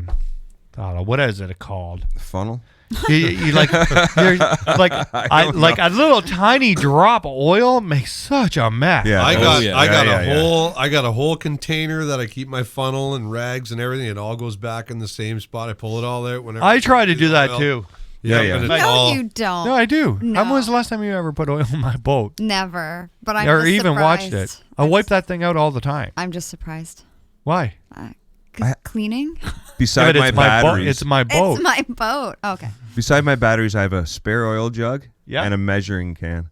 don't know, what is it called? Funnel. You like you're like a little tiny drop of oil makes such a mess. Yeah. I Oh, got yeah. I got Yeah, a yeah, whole container that I keep my funnel and rags and everything. It all goes back in the same spot. I pull it all out whenever I try to use do that oil. too. Yeah, yeah. and it's No, all- you don't. No, I do. No. When was the last time you ever put oil in my boat? Never. But I'm or just even surprised. watched it? I wipe that thing out all the time. I'm just surprised. Why? Cleaning? Beside Yeah, my but it's my boat. batteries. It's my boat. It's my boat. Okay. Beside my batteries, I have a spare oil jug Yeah. and a measuring can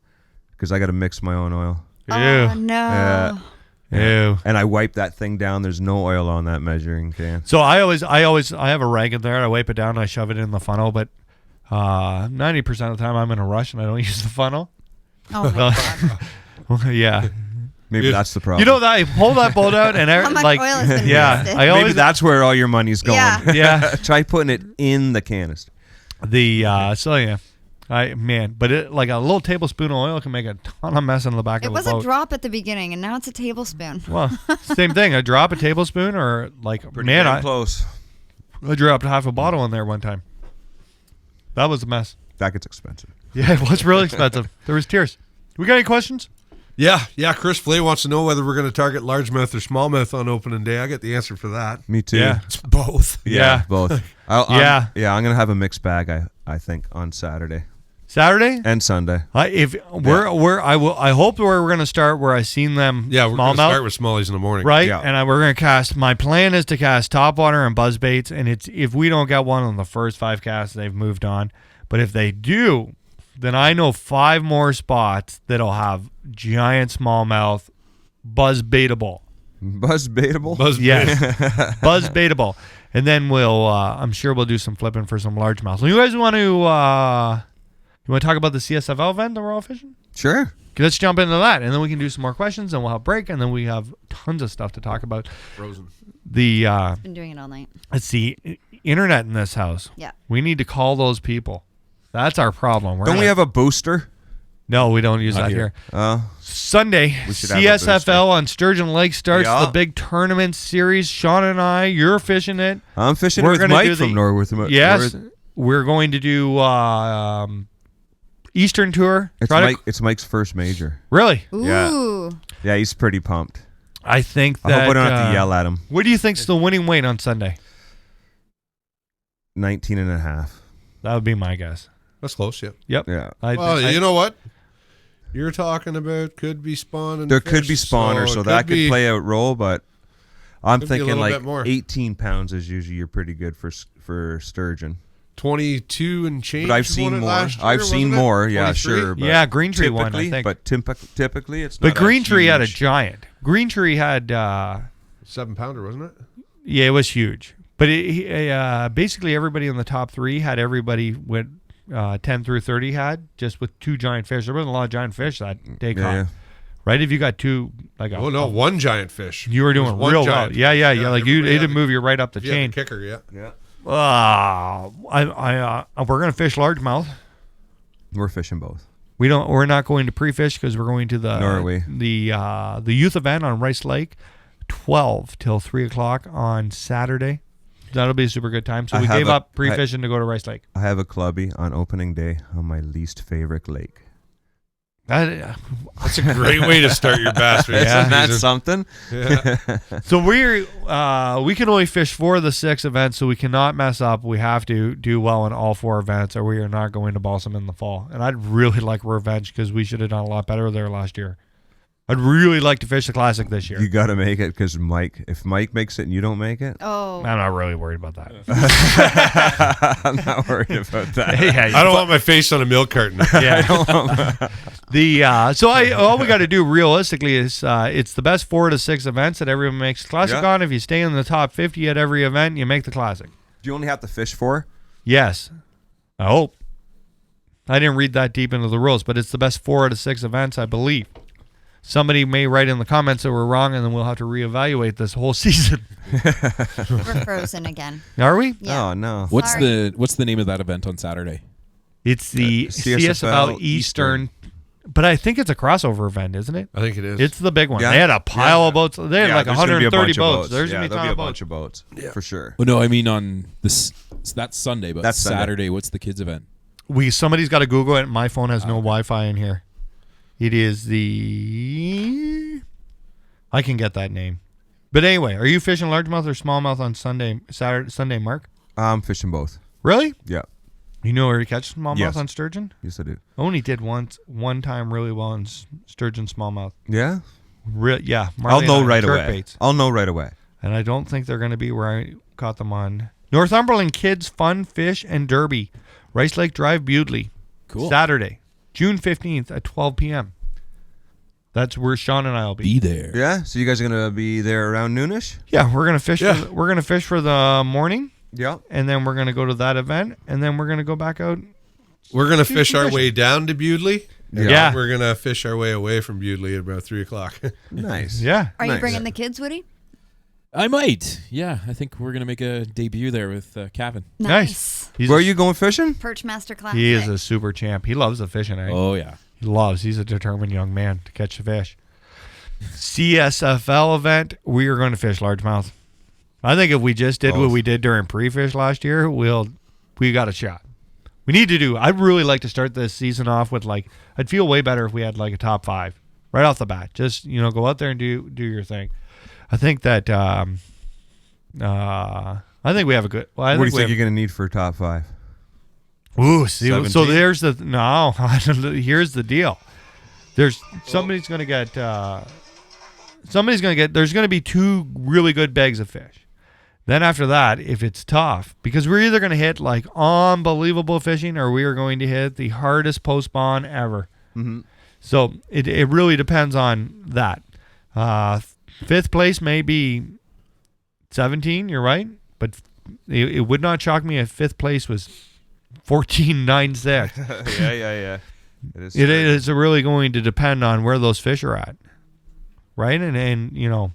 because I got to mix my own oil. Oh, Ew. no. Ew. And I wipe that thing down. There's no oil on that measuring can. So I have a rag in there. I wipe it down. And I shove it in the funnel. But 90% of the time I'm in a rush and I don't use the funnel. Oh, my God. Yeah. Maybe that's the problem. You know that I pull that bolt out and How much like oil has been yeah, wasted? I Maybe always that's where all your money's going. Yeah. yeah Try putting it in the canister. so yeah. But it like a little tablespoon of oil can make a ton of mess in the back It of was a a boat. drop at the beginning, and now it's a tablespoon. Well, same thing. A drop a tablespoon or like Damn close. I dropped half a bottle in there one time. That was a mess. That gets expensive. Yeah, it was really expensive. There was tears. We got any questions? Yeah. Chris Flay wants to know whether we're going to target largemouth or smallmouth on opening day. I get the answer for that. Me too. Yeah. It's both. Yeah. Both. Yeah. I'm gonna have a mixed bag. I think, on Saturday Saturday? and Sunday. I hope we're going to start where I seen them. Yeah, we're going to smallmouth, start with smallies in the morning. right? Yeah. And we're going to cast. My plan is to cast topwater and buzzbaits, and it's if we don't get one on the first 5 casts, they've moved on. But if they do, then I know 5 more spots that'll have giant smallmouth buzzbaitable. Buzzbaitable? Yes, buzzbaitable, and then we'll. I'm sure we'll do some flipping for some largemouth. So you guys want to? You want to talk about the CSFL event that we're all fishing? Sure. Okay, let's jump into that, and then we can do some more questions, and we'll have a break, and then we have tons of stuff to talk about. Frozen. The Been doing it all night. let's see, internet in this house. Yeah. We need to call those people. That's our problem. Don't we have a booster? No, we don't use Not that here. here. Sunday, We should have a booster. CSFL on Sturgeon Lake starts Yeah. the big tournament series. Sean and I, you're fishing it. I'm fishing We're with gonna do Mike the- from Norwood. Yes, we're going to do Eastern Tour. Try to- It's Mike's first major. Really? Yeah. Ooh. Yeah, he's pretty pumped. I think I that. hope I don't have to yell at him. What do you think's the winning weight on Sunday? 19 and a half. That would be my guess. That's close, yeah. Yep. Yeah. Well, you know what? You're talking about could be spawning. There could be fish, spawners, so that could be- play out role, but I'm Could be a thinking little like bit more. 18 pounds is usually you're pretty good for sturgeon. 22 and change. But I've won seen it more. last year, I've seen wasn't it? more. Yeah, 23? sure. But Yeah, Green Tree won, I typically- think. But typically it's But not Green Tree had a huge- giant. Green Tree had, 7-pounder, wasn't it? yeah, it was huge. But basically everybody in the top 3 had everybody went 10 through 30 had just with 2 giant fish. There wasn't a lot of giant fish that day caught. Yeah. Right? If you got 2, like Oh no, one giant fish. you were It was doing one real giant. well. Yeah. Like you, everybody it had did move you right up the If you had chain. the kicker, yeah. Yeah. We're gonna fish largemouth. We're fishing both. We're not going to pre-fish because we're going to the Nor are we. the youth event on Rice Lake, 12 till 3:00 on Saturday. That'll be a super good time. So I we have gave a- up pre-fishing to go to Rice Lake. I have a clubby on opening day on my least favorite lake. That's a great way to start your bass fishing Isn't that season. something? Yeah. So we can only fish 4 of the 6 events, so we cannot mess up. We have to do well in all 4 events, or we are not going to Balsam in the fall. And I'd really like revenge because we should have done a lot better there last year. I'd really like to fish the Classic this year. You got to make it because if Mike makes it and you don't make it, Oh. I'm not really worried about that. I'm not worried about that. Yeah, I don't want my face on a milk carton. Yeah. All we got to do realistically is it's the best 4 to 6 events that everyone makes Classic Yeah. on. If you stay in the top 50 at every event, you make the Classic. Do you only have to fish 4? Yes. I hope. I didn't read that deep into the rules, but it's the best 4 out of 6 events, I believe. Somebody may write in the comments that we're wrong, and then we'll have to reevaluate this whole season. We're frozen again. Are we? Yeah. Oh no. What's Sorry. the name of that event on Saturday? It's the CSFL CSFL Eastern, but I think it's a crossover event, isn't it? I think it is. It's the big one. Yeah. They had a pile Yeah. of boats. They had like there's gonna be a 130 bunch of boats. There's yeah, going to be a there'll ton be a of bunch boats. of boats for sure. Oh no, I mean on this. That's Sunday, but That's Sunday. Saturday. What's the kids event? Somebody's got to Google it. My phone has no Wi-Fi in here. It is the. I can get that name, but anyway, are you fishing largemouth or smallmouth on Sunday, Mark? I'm fishing both. Really? Yeah. You know where to catch smallmouth Yes. on sturgeon? Yes, I do. Only did one time really well in sturgeon smallmouth. Yeah. Yeah, I'll Marley know and I right jerk away. baits. I'll know right away. And I don't think they're going to be where I caught them on. Northumberland Kids Fun Fish and Derby, Rice Lake Drive, Bewdley. Cool. Saturday, June 15th at 12 p.m. That's where Sean and I will be. Be there. Yeah. So you guys are gonna be there around noonish? Yeah, we're gonna fish. Yeah. We're gonna fish for the morning, Yeah. and then we're gonna go to that event, and then we're gonna go back out. We're going to fish our fishing. way down to Bewdley. and Yeah. We're going to fish our way away from Bewdley at about 3:00. Nice. Yeah. Are you Nice. bringing the kids, Woody? I might. Yeah, I think we're gonna make a debut there with Kevin. Nice. He's Where a- are you going fishing? Perch Master Classic. He is a super champ. He loves the fishing. Eh? Oh yeah. He loves. He's a determined young man to catch the fish. CSFL event. We are going to fish largemouth. I think if we just did what we did during pre-fish last year, we got a shot. We need to do. I'd really like to start this season off with I'd feel way better if we had like a top 5 right off the bat. Just go out there and do your thing. I think that. I think we have a good. Well, I What do you we think have you're gonna need for top 5? Ooh, see, so 17? there's the no. Here's the deal. There's somebody's gonna get. There's gonna be 2 really good bags of fish. Then after that, if it's tough, because we're either gonna hit like unbelievable fishing, or we are going to hit the hardest post spawn ever. Mm-hmm. So it really depends on that. 5th place may be 17. You're right, but it would not shock me if 5th place was 14.96. Yeah. It is really going to depend on where those fish are at, right? And you know,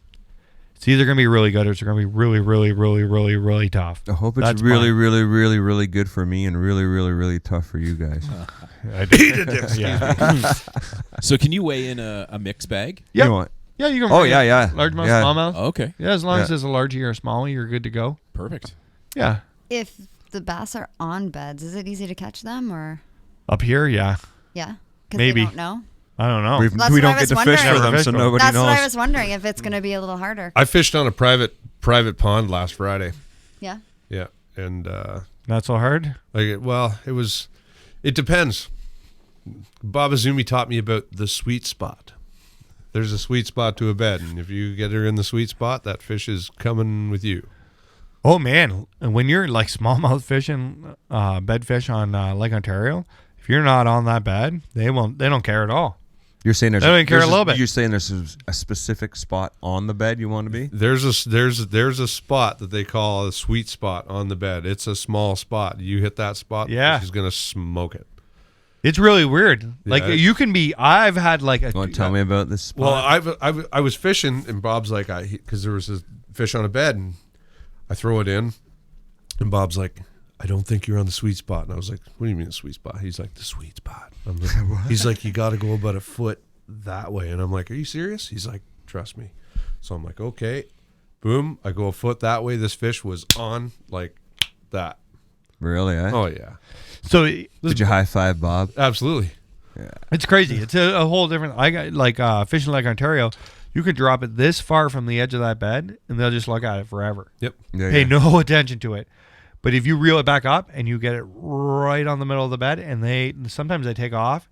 it's either going to be really good or it's going to be really, really, really, really, really tough. I hope it's That's really, mine. really, really, really good for me and really, really, really tough for you guys. Yeah. So can you weigh in a mix bag? Yep. You know what? Yeah, you can. Oh, bring yeah. Largemouth, Yeah. smallmouth. Oh, okay. Yeah, as long as Yeah. it's a largie or a smallie, you're good to go. Perfect. Yeah. If the bass are on beds, is it easy to catch them or? Up here, yeah. Yeah. Because Maybe. they don't know. I don't know. That's We what don't I get to was fish for wondering. them, so nobody That's knows. what I was wondering, if it's going to be a little harder. I fished on a private pond last Friday. Yeah. Yeah, and Not so hard. it depends. Bob Azumi taught me about the sweet spot. There's a sweet spot to a bed, and if you get her in the sweet spot, that fish is coming with you. Oh man, and when you're like smallmouth fishing, bed fish on Lake Ontario, if you're not on that bed, they don't care at all. You're saying there's They don't even care there's a little bit. You're saying there's a specific spot on the bed you want to be? There's a spot that they call a sweet spot on the bed. It's a small spot. You hit that spot, Yeah. she's gonna smoke it. It's really weird. Like Yeah. you can be. I've had like a. You want to tell me about this spot? Well, I was fishing, and Bob's like, because there was a fish on a bed, and I throw it in, and Bob's like, I don't think you're on the sweet spot. And I was like, what do you mean the sweet spot? He's like, the sweet spot. I'm like, he's like, you got to go about a foot that way. And I'm like, are you serious? He's like, trust me. So I'm like, okay. Boom. I go a foot that way. This fish was on like that. Really, eh? Oh, yeah. So Did you high five Bob? Absolutely. it's crazy. It's a whole different. I got like fishing Lake Ontario. You could drop it this far from the edge of that bed, and they'll just look at it forever. Yep. Yeah, Pay yeah. no attention to it. But if you reel it back up and you get it right on the middle of the bed, and sometimes they take off,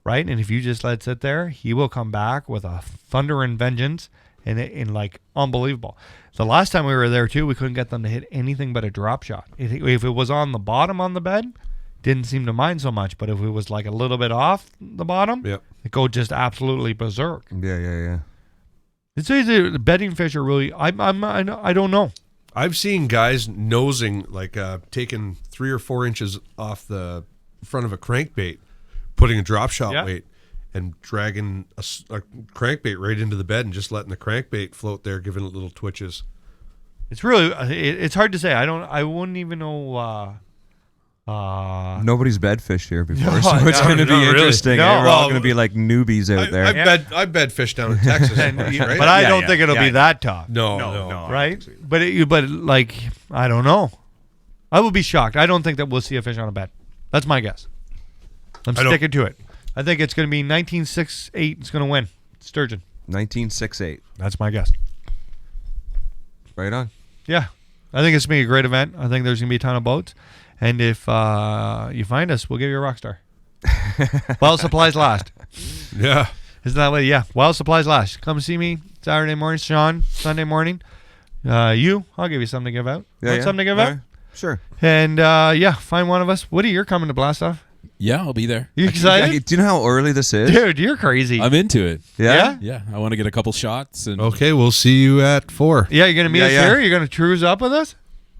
right? And if you just let it sit there, he will come back with a thunder and vengeance, and like unbelievable. The last time we were there too, we couldn't get them to hit anything but a drop shot. If it was on the bottom on the bed, didn't seem to mind so much. But if it was like a little bit off the bottom, Yep. it go just absolutely berserk. Yeah. It's easy. The bedding fish are really. I don't know. I've seen guys nosing, like taking 3 or 4 inches off the front of a crankbait, putting a drop shot Yeah. weight, and dragging a crankbait right into the bed and just letting the crankbait float there, giving it little twitches. It's really. It's hard to say. I wouldn't even know. Nobody's bed fished here before, No, so it's no, going to be not really. interesting. No, eh? We're all well, going to be like newbies out there. I bed fished down in Texas, And, of course, yeah, right? but I Yeah, don't yeah, think it'll yeah. be that tough. No. Right? But like I don't know. I will be shocked. I don't think that we'll see a fish on a bed. That's my guess. I'm I don't- sticking to it. I think it's going to be 1968. It's going to win. Sturgeon. 1968. That's my guess. Right on. Yeah. I think it's going to be a great event. I think there's going to be a ton of boats. And if you find us, we'll give you a rock star. While supplies last. Yeah. Isn't that way? Yeah. While supplies last. Come see me Saturday morning. Sean, Sunday morning. I'll give you something to give out. Want something to give out? Sure. And find one of us. Woody, you're coming to Blast Off. Yeah, I'll be there. You excited? Do you know how early this is? Dude, you're crazy. I'm into it. Yeah? Yeah, I want to get a couple shots, and Okay, we'll see you at 4. Yeah, you're going to meet Yeah, us yeah. here? You're going to cruise up with us?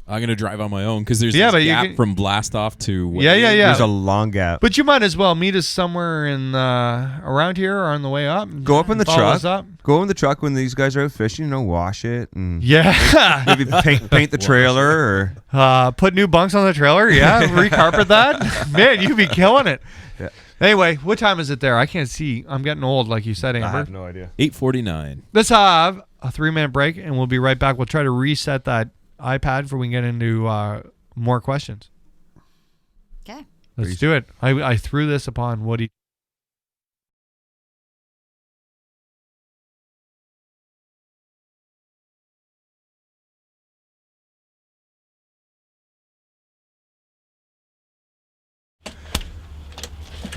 I'm gonna drive on my own because there's Yeah, this but you gap can- from blast off to Yeah. There's a long gap. But you might as well meet us somewhere in around here or on the way up. Go up in the Follow truck. us up. Go in the truck when these guys are out fishing. Wash it and Yeah. maybe paint the trailer or Put new bunks on the trailer. Yeah. Recarpet that. Man, you'd be killing it. Yeah. Anyway, what time is it there? I can't see. I'm getting old, like you said, I Amber. have no idea. 8:49. Let's have a 3-minute break, and we'll be right back. We'll try to reset that iPad for we can get into more questions. Okay. Let's do it. I threw this upon Woody.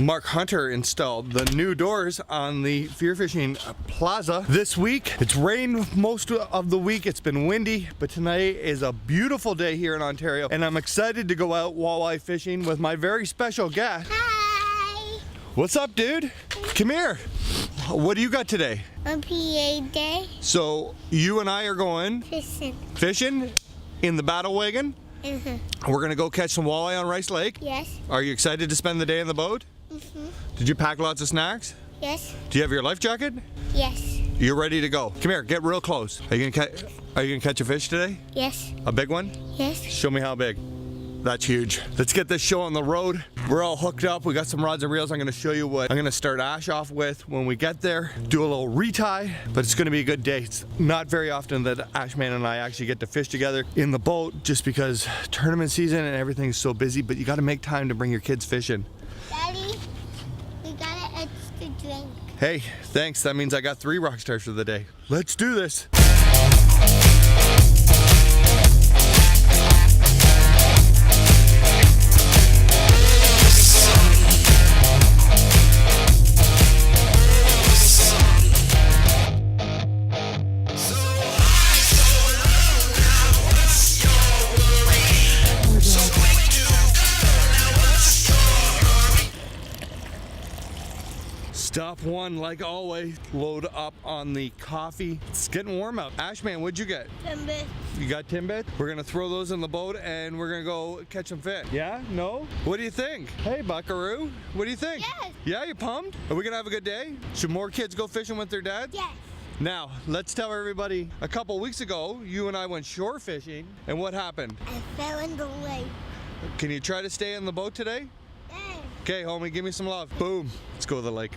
Mark Hunter installed the new doors on the FearFishing Plaza this week. It's rained most of the week. It's been windy, but tonight is a beautiful day here in Ontario, and I'm excited to go out walleye fishing with my very special guest. Hi. What's up, dude? Come here. What do you got today? On PA day, So you and I are going fishing in the battle wagon. We're gonna go catch some walleye on Rice Lake. Yes. Are you excited to spend the day in the boat? Did you pack lots of snacks? Yes. Do you have your life jacket? Yes. You're ready to go. Come here, get real close. Are you gonna catch a fish today? Yes. A big one? Yes. Show me how big. That's huge. Let's get this show on the road. We're all hooked up. We got some rods and reels. I'm gonna show you what I'm gonna start Ash off with when we get there. Do a little retie, but it's gonna be a good day. It's not very often that Ashman and I actually get to fish together in the boat just because tournament season and everything's so busy, but you gotta make time to bring your kids fishing. Daddy, we got an extra drink. Hey, thanks. That means I got 3 rock stars for the day. Let's do this. Stop one, like always. Load up on the coffee. It's getting warm out. Ashman, what'd you get? Timber. You got timbit? We're gonna throw those in the boat and we're gonna go catch some fish. Yeah? No? What do you think? Hey, buckaroo. What do you think? Yes. Yeah, you pumped? Are we gonna have a good day? Should more kids go fishing with their dads? Yes. Now, let's tell everybody, a couple weeks ago, you and I went shore fishing, and what happened? I fell in the lake. Can you try to stay in the boat today? Yes. Okay, homie, give me some love. Boom. Let's go to the lake.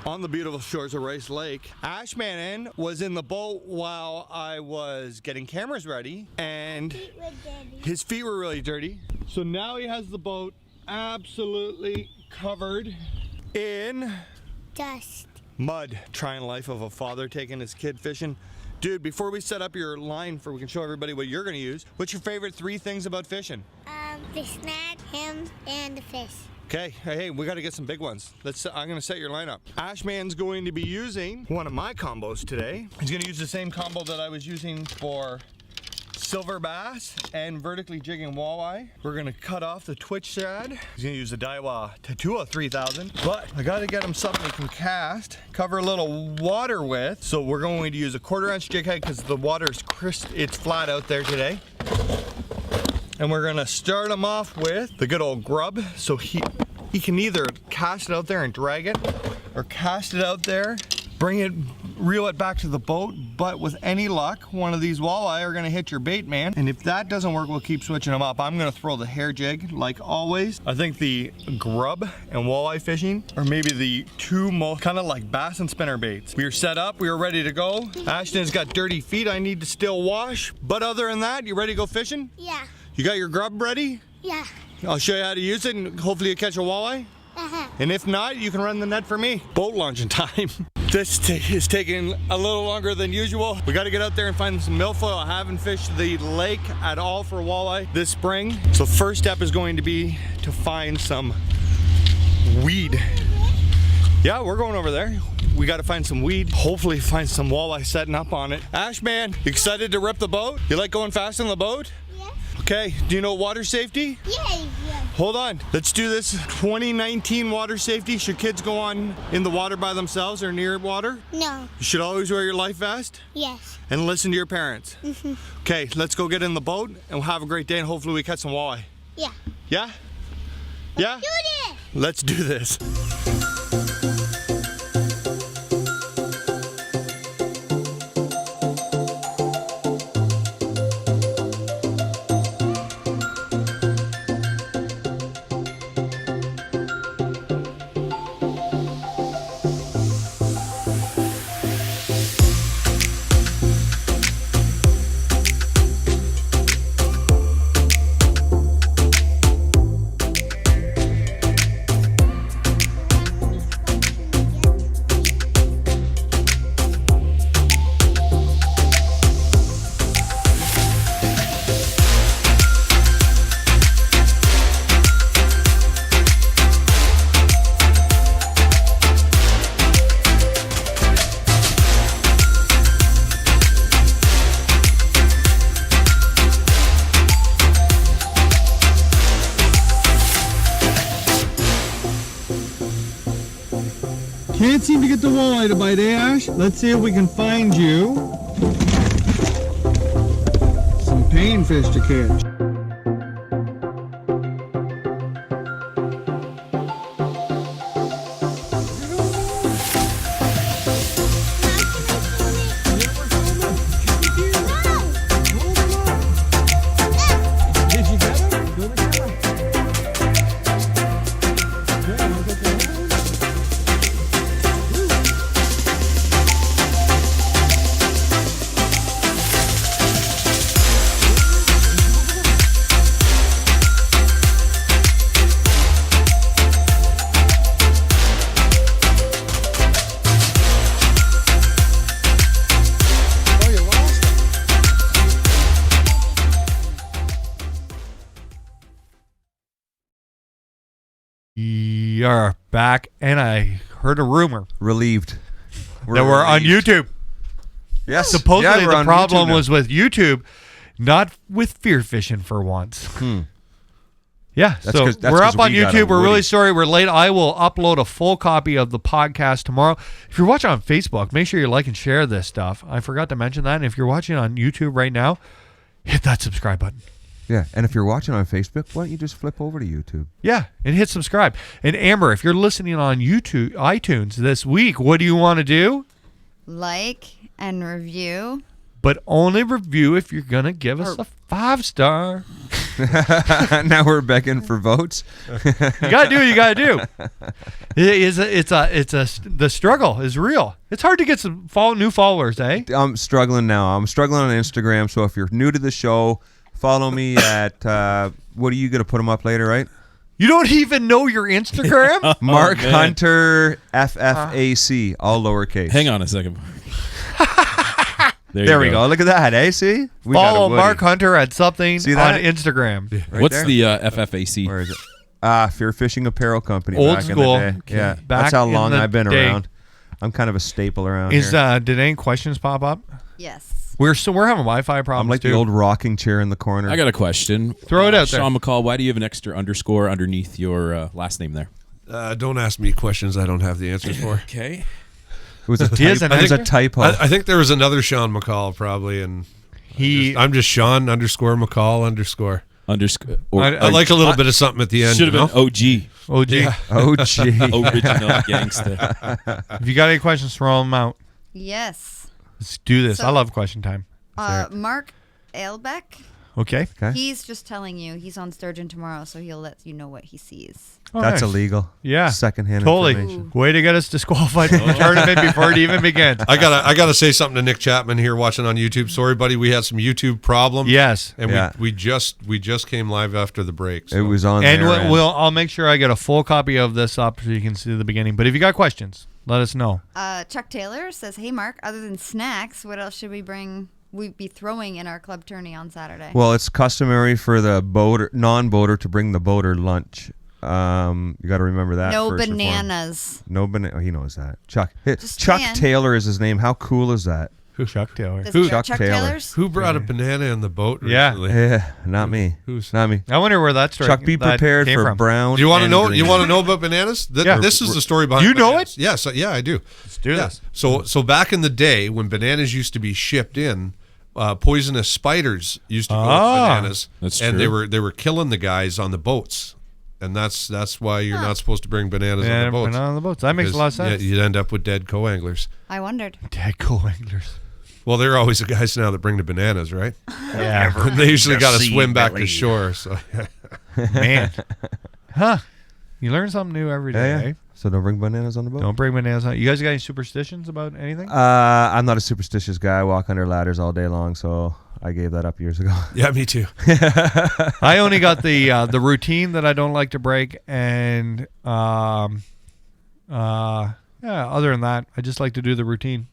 On the beautiful shores of Rice Lake, Ashman was in the boat while I was getting cameras ready, and Feet were dirty. his feet were really dirty. So now he has the boat absolutely covered in Dust. mud. Trying life of a father taking his kid fishing. Dude, before we set up your line we can show everybody what you're gonna use, what's your favorite 3 things about fishing? The snack, him, and the fish. Okay, hey, we got to get some big ones. I'm going to set your lineup. Ashman's going to be using one of my combos today. He's going to use the same combo that I was using for silver bass and vertically jigging walleye. We're going to cut off the twitch shad. He's going to use the Daiwa Tatua 3000, but I got to get him something he can cast, cover a little water with. So we're going to use a 1/4 inch jig head because the water is crisp. It's flat out there today. And we're gonna start him off with the good old grub. So he can either cast it out there and drag it, or cast it out there, reel it back to the boat. But with any luck, one of these walleye are gonna hit your bait, man. And if that doesn't work, we'll keep switching them up. I'm gonna throw the hair jig like always. I think the grub and walleye fishing are maybe the 2 most kind of like bass and spinner baits. We are set up, we are ready to go. Ashton's got dirty feet I need to still wash. But other than that, you ready to go fishing? Yeah. You got your grub ready? Yeah. I'll show you how to use it and hopefully you catch a walleye. And if not, you can run the net for me. Boat launching time. This is taking a little longer than usual. We got to get out there and find some milfoil. I haven't fished the lake at all for walleye this spring. So first step is going to be to find some weed. Yeah, we're going over there. We got to find some weed. Hopefully find some walleye setting up on it. Ashman, you excited to rip the boat? You like going fast in the boat? Yes. Okay, do you know water safety? Yes. Hold on, let's do this. 2019 water safety. Should kids go on in the water by themselves or near water? No. You should always wear your life vest Yes. and listen to your parents. Okay, let's go get in the boat and we'll have a great day and hopefully we catch some walleye. Yeah. Yeah? Yeah? Do this. Let's do this. Can't seem to get the walleye to bite, eh, Ash? Let's see if we can find you some painfish to catch. We are back, and I heard a rumor Relieved. that we're on relieved. YouTube. Yes. Supposedly Yeah, we're the on problem YouTube now. was with YouTube, not with FearFishing for once. Yeah, That's so 'cause- that's we're 'cause up on we got a YouTube. We're really Woody. sorry we're late. I will upload a full copy of the podcast tomorrow. If you're watching on Facebook, make sure you like and share this stuff. I forgot to mention that. And if you're watching on YouTube right now, hit that subscribe button. Yeah, and if you're watching on Facebook, why don't you just flip over to YouTube? Yeah, and hit subscribe. And Amber, if you're listening on YouTube, iTunes this week, what do you want to do? Like and review. But only review if you're gonna give us a 5-star. Now we're begging for votes. You gotta do what you gotta do. The struggle is real. It's hard to get some new followers, eh? I'm struggling now. I'm struggling on Instagram. So if you're new to the show, follow me at what are you gonna put them up later, right? You don't even know your Instagram? Mark man. Hunter FFAC, all lowercase. Hang on a second. There we go. Look at that, eh? See? We got a Follow Woody. Mark Hunter at something See on that? Instagram. Right What's there. the FFAC? Where is it? FearFishing Apparel Company. Old back school. In the day. Yeah, Back that's how in long the I've been day. around. I'm kind of a staple around Is here. did any questions pop up? Yes. We're having Wi-Fi problems I'm like too. the old rocking chair in the corner. I got a question. Throw it out there. Sean McCall, why do you have an extra underscore underneath your last name there? Don't ask me questions I don't have the answers for. Okay. It was a, He is an it was a actor? typo. I think there was another Sean McCall probably, and I'm just Sean _ McCall _. Underscore. I like a little bit of something at the end. Should have you know? been OG. OG. Oh, gee. Original gangster. If you got any questions, throw them out. Yes. Let's do this. So- I love question time. Mark Ailbeck. Okay. Okay. He's just telling you he's on Sturgeon tomorrow, so he'll let you know what he sees. Oh, That's nice. illegal. Yeah. Secondhand Totally. information. Way to get us disqualified from the tournament before it even begins. I gotta say something to Nick Chapman here watching on YouTube. Sorry, buddy, we had some YouTube problems. Yes. and Yeah. we just came live after the break. It So. was on And there. I'll make sure I get a full copy of this up so you can see the beginning. But if you got questions, let us know. Chuck Taylor says, "Hey Mark, other than snacks, what else should we bring? We'd be throwing in our club tourney on Saturday." Well, it's customary for the boater, non-boater to bring the boater lunch. You got to remember that. no first and foremost. bananas. No banana. Oh, he knows that. Chuck. Just Chuck saying. Taylor is his name. How cool is that? Chuck Taylor. Does Chuck Chuck Taylor. Taylor's? Who brought a banana in the boat Yeah. recently? Yeah, not me. Who's- Not me. I wonder where that story Chuck, be that prepared came for from. brown. Do you want to and know? green. You want to know about bananas? Yeah. This is the story behind. You know bananas. Yes, yeah, I do. Let's do Yeah. this. So back in the day when bananas used to be shipped in, poisonous spiders used to go with bananas, That's and true. they were killing the guys on the boats, and that's why you're not supposed to bring bananas Yeah, on the boats. on the boats. That makes a lot of Because, sense. yeah, you'd end up with dead co-anglers. I wondered. Dead co-anglers. Well, they're always the guys now that bring the bananas, right? Yeah. And they usually got to swim back to shore. So Man. Huh. You learn something new every day. Yeah, yeah. eh? So don't bring bananas on the boat. Don't bring bananas on. You guys got any superstitions about anything? I'm not a superstitious guy. I walk under ladders all day long, so I gave that up years ago. yeah, me too. I only got the routine that I don't like to break, and other than that, I just like to do the routine.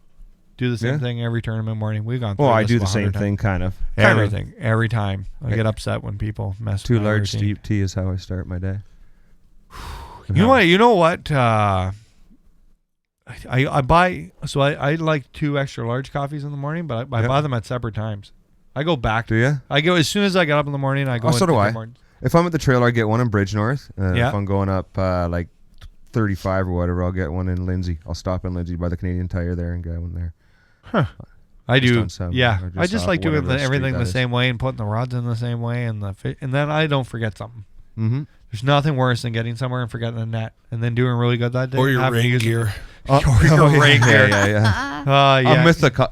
Do the same Yeah. thing every tournament morning. We've gone through Well, I this do the 100 same times. thing, kind of. Everything. Every time. I get upset when people mess Too with my large routine. steep tea is how I start my day. You know what? I buy, so I like 2 extra large coffees in the morning, but I Yep. buy them at separate times. I go back. Do you? I go as soon as I get up in the morning. I go. Oh, so into do the I. morning. If I'm at the trailer, I get one in Bridge North. Yeah. If I'm going up like $35 or whatever, I'll get one in Lindsay. I'll stop in Lindsay by the Canadian Tire there and get one there. I Just do. on seven, Yeah, or I just off like doing whatever street everything that the is. same way and putting the rods in the same way, and and then I don't forget something. Mm-hmm. There's nothing worse than getting somewhere and forgetting the net, and then doing really good that day. Or your having to rain use it. gear. Or your rain gear. Yeah. Yeah.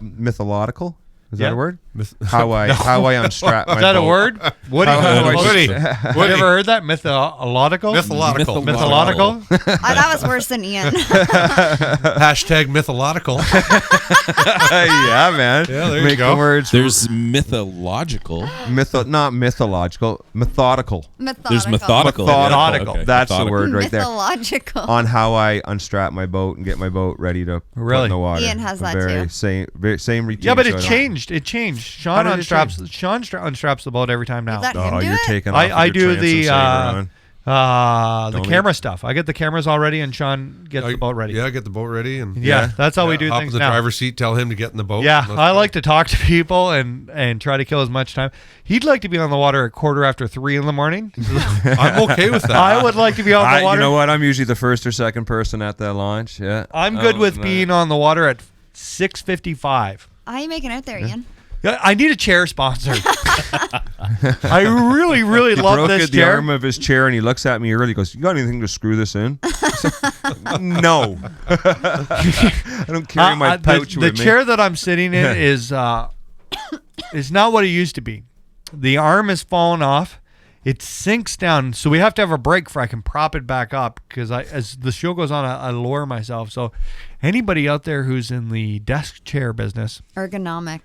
Mythological? Is that Yeah. a word? How I unstrap my Is that a boat. word? What do you How I Woody, Have you ever heard that? Mythological? Mythological. Mythological? That was worse than Ian. Hashtag mythological. Yeah, man. Yeah, there you Make go. the words There's mythological. not mythological, methodical. There's methodical. Methodical. Okay, That's the methodical. word right there. Mythological. On how I unstrap my boat and get my boat ready to put Really? in the water. Ian has that very too. Same routine. Yeah, but so it I don't- changed. It changed. Sean How did it unstraps. change? Sean unstraps the boat every time now. Let him Oh, do you're it? taking off. I with do your transom the saver on. the Don't camera stuff. I get the cameras all ready, and Sean gets the boat ready. Yeah, get the boat ready and Yeah, that's how we do hop things in the now. driver's seat. Tell him to get in the boat. Yeah, and let's I go. like to talk to people and try to kill as much time. He'd like to be on the water at 3:15 in the morning. I'm okay with that. I would like to be on the You water. know what? I'm usually the first or second person at that launch. Yeah, I'm good with no. being on the water at 6:55. How are you making out there, Ian? Yeah, I need a chair sponsor. I really, really He love broke this the chair. arm of his chair and he looks at me early. He goes, "You got anything to screw this in?" No, I don't carry my pouch the with me. chair that I'm sitting in is not what it used to be. The arm has fallen off. It sinks down, so we have to have a break for I can prop it back up because as the show goes on, I lower myself. So anybody out there who's in the desk chair business, Ergonomic.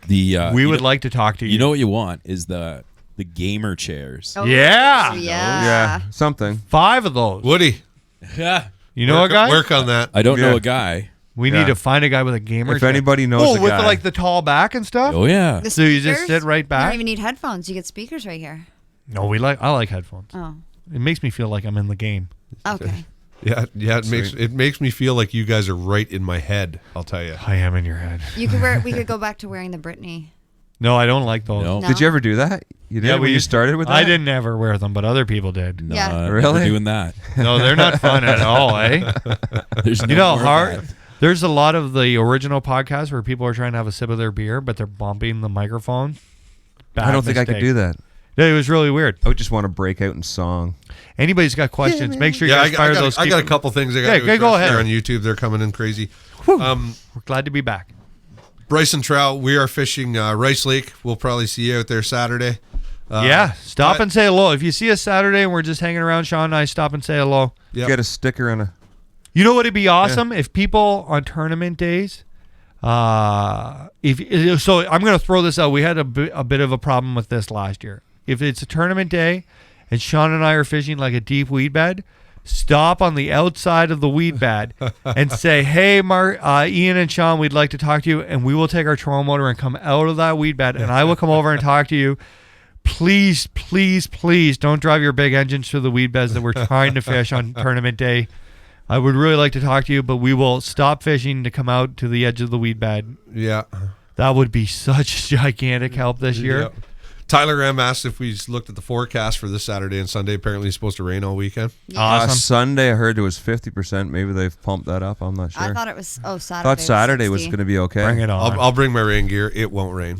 we would like to talk to you. You know what you want is the gamer chairs. Oh, Yeah. Yeah. Yeah, something. 5 of those. Woody. Yeah. You know work, a guy? Work on that. I don't know Yeah. a guy. We Yeah. need to find a guy with a gamer If chair. anybody knows Oh, a with guy. like the tall back and stuff? Oh yeah. The So you just speakers? sit right You back? don't even need headphones. You get speakers right here. No, I like headphones. Oh, It makes me feel like I'm in the game. okay. Yeah. It makes me feel like you guys are right in my head. I'll tell you. I am in your head. You could wear. We could go back to wearing the Britney. No, I don't like those. No. No. Did you ever do that? You did Yeah, when you used- started with that? I didn't ever wear them, but other people did. No, Yeah. never Really? doing that. No, they're not fun at all, eh? There's no You know, more of hard. that. There's a lot of the original podcasts where people are trying to have a sip of their beer, but they're bumping the microphone. I don't think I could do that. Yeah, it was really weird. I would just want to break out in song. Anybody's got questions? Make sure you Yeah, guys fire those. I got a couple things I got Okay, to okay, go address ahead. there on YouTube. They're coming in crazy. We're glad to be back. Bryson Trout, we are fishing Rice Lake. We'll probably see you out there Saturday. Yeah, stop but- and say hello. If you see us Saturday and we're just hanging around, Sean and I stop and say hello. Yep. Get a sticker and a. You know what would be awesome if people on tournament days, so I'm going to throw this out. We had a bit of a problem with this last year. If it's a tournament day and Sean and I are fishing like a deep weed bed, stop on the outside of the weed bed and say, "Hey, Ian and Sean, we'd like to talk to you," and we will take our trolling motor and come out of that weed bed, and I will come over and talk to you. Please, please, please don't drive your big engines through the weed beds that we're trying to fish on tournament day. I would really like to talk to you, but we will stop fishing to come out to the edge of the weed bed. Yeah. That would be such gigantic help this year. Yep. Tyler M asked if we looked at the forecast for this Saturday and Sunday. Apparently, it's supposed to rain all weekend. Awesome. Sunday, I heard it was 50%. Maybe they've pumped that up. I'm not sure. I thought it was. Saturday. Thought Saturday was 60. going to be okay. Bring it on. I'll bring my rain gear. It won't rain.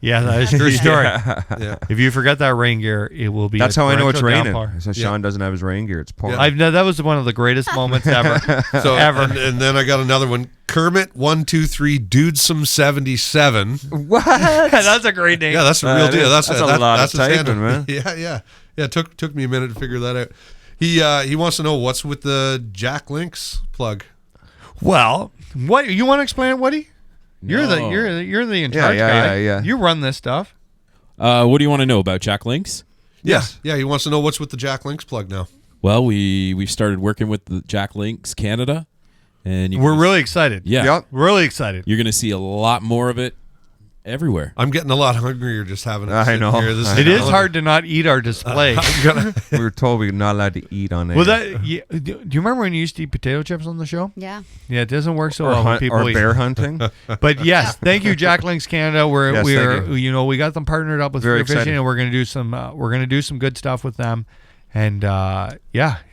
Yeah, that is a true story. Yeah. If you forget that rain gear, it will be. That's a how I know it's torrential raining. downpour. So Sean doesn't have his rain gear. It's pouring. That was one of the greatest moments ever. So Ever. And then I got another one. Kermit 123 Dudesome 77. What? That's a great name. Yeah, that's a real That deal. is- That's that's a lot of his handle. typing, man. Yeah. It took me a minute to figure that out. He wants to know what's with the Jack Links plug. Well, what you want to explain it, Woody? You're the No. you're the in charge yeah, guy. yeah. You run this stuff. What do you want to know about Jack Links? Yes. Yeah, he wants to know what's with the Jack Links plug now. Well, we've started working with the Jack Links Canada, and We're really excited. yeah, Yep. Really excited. you're going to see a lot more of it everywhere. I'm getting a lot hungrier just having it. I sitting know. Here. This It is hard to not eat our display. We were told we were not allowed to eat on air. Well, do you remember when you used to eat potato chips on the show? Yeah. Yeah, it doesn't work so or, well when people or eat. bear hunting. But yes, thank you, Jack Links Canada. Yes, We're thank you. we got them partnered up with Very FearFishing, excited. and we're gonna do some good stuff with them. And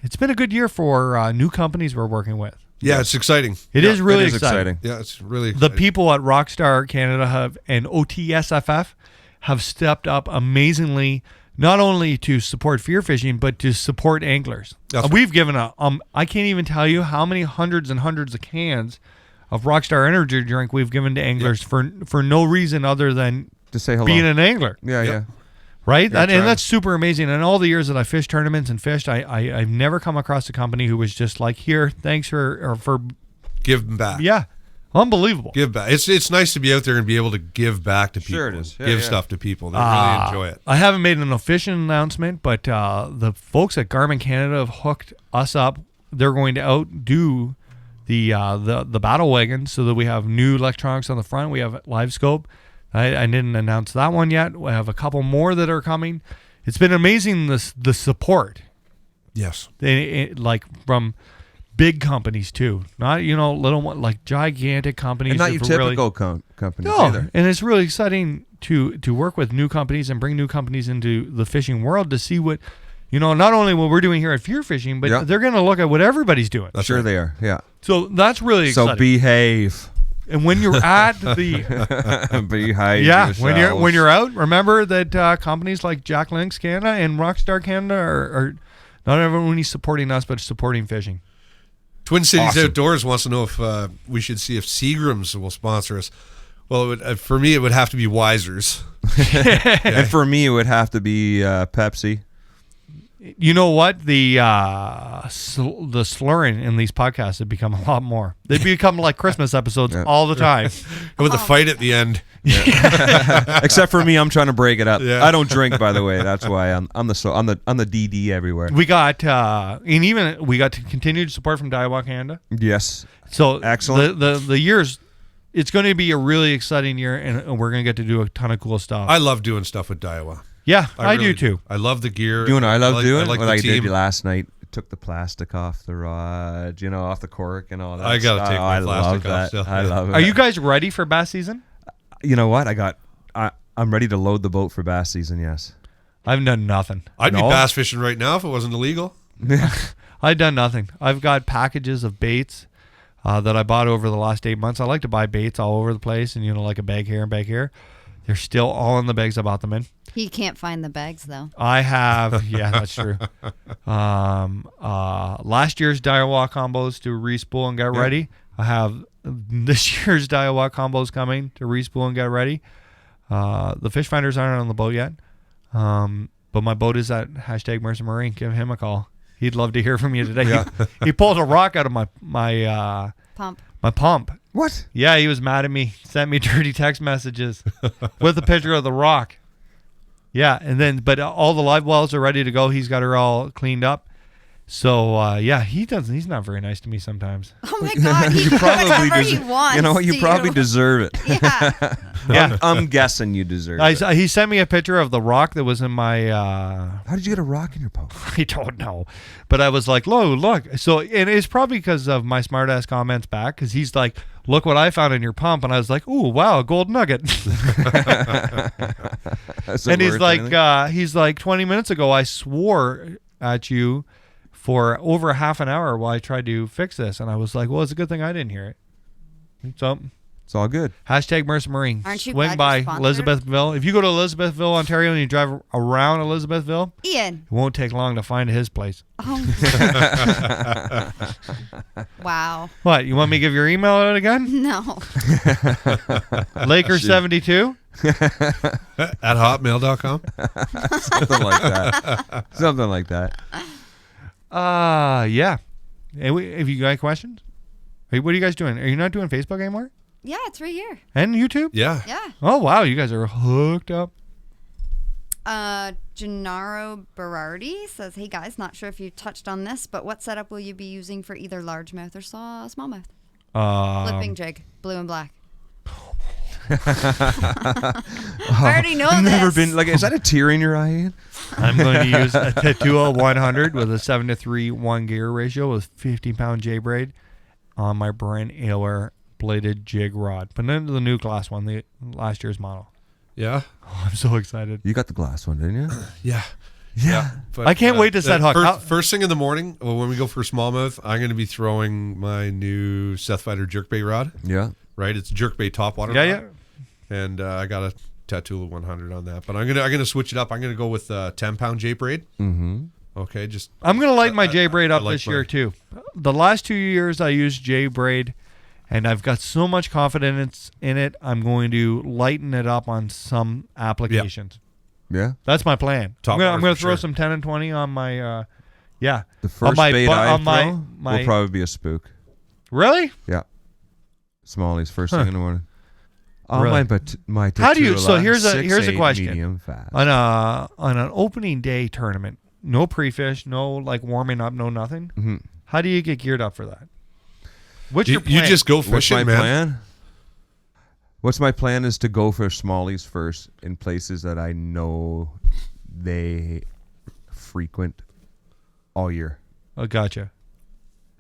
it's been a good year for new companies we're working with. Yeah, it's exciting. It is really It is exciting. Yeah, it's really The exciting. people at Rockstar Canada and OTSFF have stepped up amazingly, not only to support fear fishing, but to support anglers. That's We've given I can't even tell you how many hundreds and hundreds of cans of Rockstar Energy drink we've given to anglers for no reason other than To say hello. being an angler. Yeah, Yep. yeah. Right? Yeah, And try. that's super amazing. And all the years that I fished tournaments and fished, I've never come across a company who was just like, here, thanks for Give them back. yeah, unbelievable. Give back. It's nice to be out there and be able to give back to people. Sure it is. Yeah, give yeah. stuff to people. They really enjoy it. I haven't made an official announcement, but the folks at Garmin Canada have hooked us up. They're going to outdo the battle wagon so that we have new electronics on the front. We have live scope. I didn't announce that one yet. We have a couple more that are coming. It's been amazing the support, Yes. like from big companies too, not little one, like gigantic companies. And not that your really- typical companies No, either. and it's really exciting to work with new companies and bring new companies into the fishing world to see what, not only what we're doing here at Fear Fishing, but Yeah. they're going to look at what everybody's doing. That's Sure right. they are. Yeah. So that's really So exciting. behave. And when you're at the Behave yeah, yourselves. when you're out, remember that companies like Jack Links Canada and Rockstar Canada are not only supporting us but supporting fishing. Twin Cities Awesome. Outdoors wants to know if we should see if Seagram's will sponsor us. Well, it would, for me, it would have to be Wisers. And for me, it would have to be Pepsi. You know what? The slurring in these podcasts have become a lot more. They become like Christmas episodes all the time. With a fight at the end. Except for me, I'm trying to break it up. Yeah. I don't drink, by the way. That's why I'm on the DD everywhere. We got and even we got to continue to support from Daiwa Canada. Yes. So Excellent. The years, it's going to be a really exciting year, and we're going to get to do a ton of cool stuff. I love doing stuff with Daiwa. Yeah, I really do too. I love the gear. You know what I love doing? I like what the I team. did last night. Took the plastic off the rod, off the cork and all that. I gotta stuff. take my I plastic love off that. still. I love it. Are you guys ready for bass season? You know what? I'm ready to load the boat for bass season. Yes. I've done nothing. I'd be No. bass fishing right now if it wasn't illegal. I've done nothing. I've got packages of baits that I bought over the last 8 months. I like to buy baits all over the place, and like a bag here and bag here. They're still all in the bags I bought them in. He can't find the bags though. I have, yeah, that's true. Last year's Daiwa combos to respool and get ready. I have this year's Daiwa combos coming to respool and get ready. The fish finders aren't on the boat yet, but my boat is at #MercerMarine. Give him a call. He'd love to hear from you today. He pulled a rock out of my Pump. pump. What? Yeah, he was mad at me. Sent me dirty text messages with a picture of the rock. Yeah, and then but all the live wells are ready to go. He's got her all cleaned up. So he's not very nice to me sometimes. Oh my God, he can do whatever he wants. You know what? You to probably deserve it. Yeah. Yeah. I'm guessing you deserve it. He sent me a picture of the rock that was in my How did you get a rock in your boat? I don't know. But I was like, look. So and it's probably because of my smart ass comments back, because he's like, look what I found in your pump. And I was like, ooh, wow, a gold nugget. And he's like 20 minutes ago, I swore at you for over half an hour while I tried to fix this. And I was like, well, it's a good thing I didn't hear it. So It's all good. #MercerMarine. Aren't you Swing glad by you're sponsored? Elizabethville. If you go to Elizabethville, Ontario, and you drive around Elizabethville, Ian. it won't take long to find his place. Oh. Wow. What, you want me to give your email out again? No. Laker72? At hotmail.com. Something like that. Something like that. Yeah. Have you got questions? Hey, what are you guys doing? Are you not doing Facebook anymore? Yeah, it's right here. And YouTube? Yeah. Yeah. Oh, wow. You guys are hooked up. Gennaro Berardi says, hey guys, not sure if you touched on this, but what setup will you be using for either largemouth or smallmouth? Flipping jig, blue and black. I already know I've this. never been like. Is that a tear in your eye, Ian? I'm going to use a Tatua 100 with a 7:3 1 gear ratio with 50-pound J braid on my Brent Ailer bladed jig rod. But then the new glass one, the last year's model. Yeah. Oh, I'm so excited. You got the glass one, didn't you? Yeah. Yeah. But, I can't wait to set hook. First thing in the morning, when we go for smallmouth, I'm going to be throwing my new Seth Fighter jerkbait rod. Yeah. Right, it's jerkbait topwater. Yeah, rod. And I got a Tattoo 100 on that, but I'm gonna switch it up. I'm gonna go with 10-pound J braid. Mm-hmm. Okay, just I'm gonna lighten my J braid up like this year too. The last 2 years I used J braid, and I've got so much confidence in it. I'm going to lighten it up on some applications. Yeah, that's my plan. Top I'm gonna for throw sure. some 10 and 20 on my. The first bait I throw will probably be a spook. Really? Yeah. Smallies first thing in the morning. Oh, Really? my How do you? Tatula, So here's a 6-8 question. Medium fast. On an opening day tournament, no pre-fish, no like warming up, no nothing. Mm-hmm. How do you get geared up for that? What's your plan? You just go What's fishing, my man. plan? What's my plan is to go for smallies first in places that I know they frequent all year. Oh, gotcha.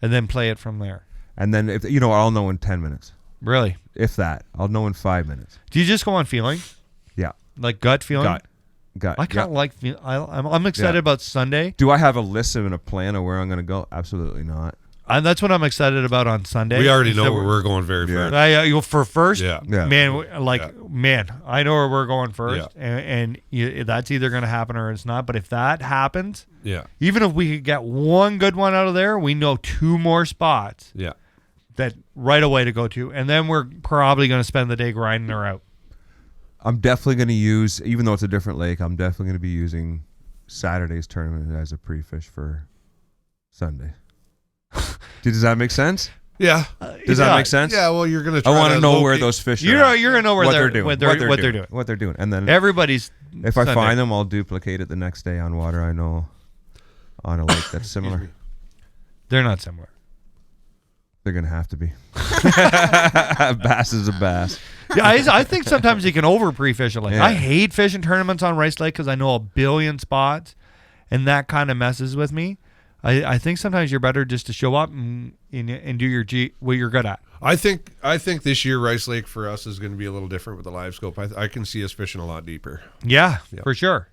And then play it from there. And then if I'll know in 10 minutes. Really? If that, I'll know in 5 minutes. Do you just go on feeling? Yeah. Like gut feeling? Gut. I kind of like. I'm excited about Sunday. Do I have a list and a plan of where I'm going to go? Absolutely not. And that's what I'm excited about on Sunday. We already know where we're going very fast. For first, Yeah. man, I know where we're going first, Yeah. and that's either going to happen or it's not. But if that happens, Yeah. even if we could get one good one out of there, we know 2 more spots. Yeah. That right away to go to, and then we're probably going to spend the day grinding her out. I'm definitely going to use, even though it's a different lake, I'm definitely going to be using Saturday's tournament as a pre-fish for Sunday. Does that make sense? Yeah. Does that make sense? Yeah. Well, you're gonna. I want to know where those fish are. You're gonna know where they're doing. What they're doing. And then everybody's. If I find them, I'll duplicate it the next day on water I know on a lake that's similar. They're not similar. They're gonna have to be. Bass is a bass. Yeah, I think sometimes you can over pre-fish a lake. Yeah. I hate fishing tournaments on Rice Lake because I know a billion spots, and that kind of messes with me. I think sometimes you're better just to show up and do what you're good at. I think this year Rice Lake for us is going to be a little different with the live scope. I can see us fishing a lot deeper. Yeah. For sure.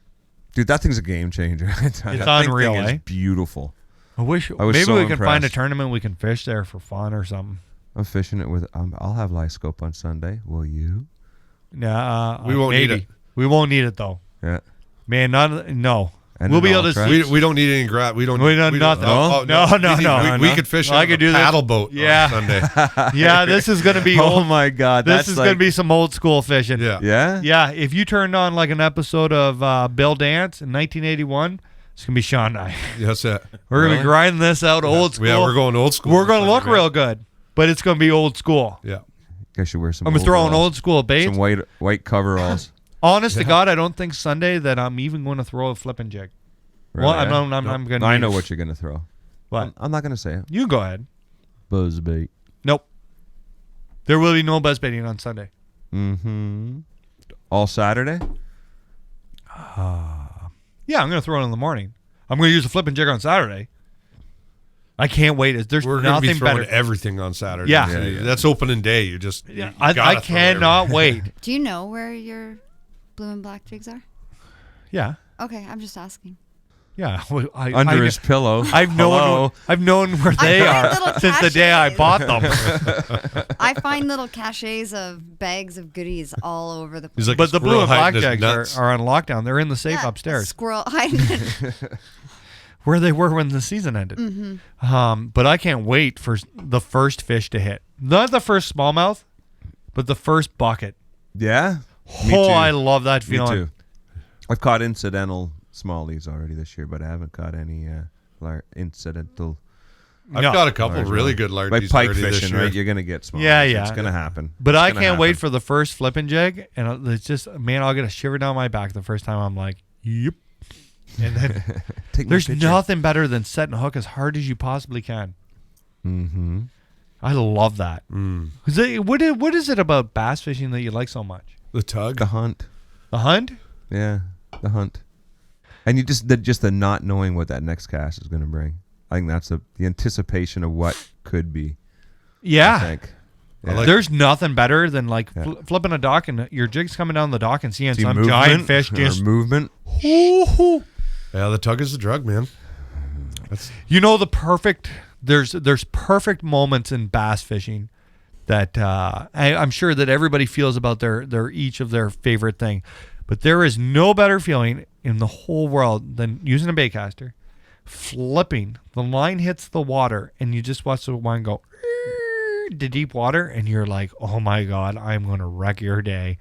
Dude, that thing's a game changer. It's unreal, It's eh? beautiful. I wish was maybe so we can find a impressed. tournament we can fish there for fun or something. I'm fishing it with. I'll have live scope on Sunday. Will you? Nah, we won't need maybe. it. We won't need it though. Yeah. Man, no. And We'll be an able to alt, see. right? We don't need any grass. We don't nothing. No. We could fish. I could do a this. paddle boat. Yeah. On Sunday. Yeah, this is going to be Oh old. my God. This is going to be some old school fishing. Yeah. Yeah. Yeah, if you turned on like an episode of Bill Dance in 1981, it's going to be Sean and I. That's it. We're going to be grinding this out old school. Yeah, we're going old school. We're going to on look Sunday, real good, but it's going to be old school. man. Yeah. I should wear some. I'm going to throw an overalls, old school bait. Some white coveralls. Honest to God, I don't think Sunday that I'm even going to throw a flipping jig. Really, Well, eh? I'm going to. I know what you're gonna throw. What? I'm not gonna say it. You go ahead. Buzzbait. Nope. There will be no buzz baiting on Sunday. Mm-hmm. All Saturday. Yeah, I'm going to throw it in the morning. I'm going to use a flipping jig on Saturday. I can't wait. There's We're going to be nothing throwing better. everything on Saturday. Yeah. So Yeah. That's opening day. You just. Yeah, you I gotta throw cannot wait. Do you know where your blue and black jigs are? Yeah. Okay, I'm just asking. Yeah. Well, Under his pillow. I've known where they find are little since the day I caches. bought them. I find little caches of bags of goodies all over the place. He's like But a the blue and squirrel black hiding his jags nuts. are on lockdown. They're in the safe Yeah, upstairs Squirrel hiding. where they were when the season ended. Mm-hmm. But I can't wait for the first fish to hit. Not the first smallmouth, but the first bucket. Yeah. Me Oh, too. I love that Me feeling. too. I've caught incidental smallies already this year, but I haven't caught any incidental. I've No. got a couple large really ones. good Like largies pike already this fishing, year. right? You're gonna get smallies. Yeah. It's gonna happen. But It's I gonna can't wait happen. for the first flipping jig, and it's just, man, I'll get a shiver down my back the first time. I'm like, yep. And then Take my there's picture. nothing better than setting a hook as hard as you possibly can. Mm-hmm. I love that. Mm. What is it about bass fishing that you like so much? The tug. The hunt. The hunt? Yeah, the hunt. And you just the not knowing what that next cast is going to bring. I think that's the anticipation of what could be. Yeah. I think. Yeah. like- There's nothing better than like Yeah. flipping a dock and your jig's coming down the dock and seeing See some movement giant fish or just movement. Ooh. Yeah, the tug is the drug, man. You know, there's perfect moments in bass fishing that I'm sure that everybody feels about their each of their favorite thing, but there is no better feeling in the whole world than using a baitcaster, flipping, the line hits the water, and you just watch the line go to deep water, and you're like, oh my God, I'm gonna wreck your day.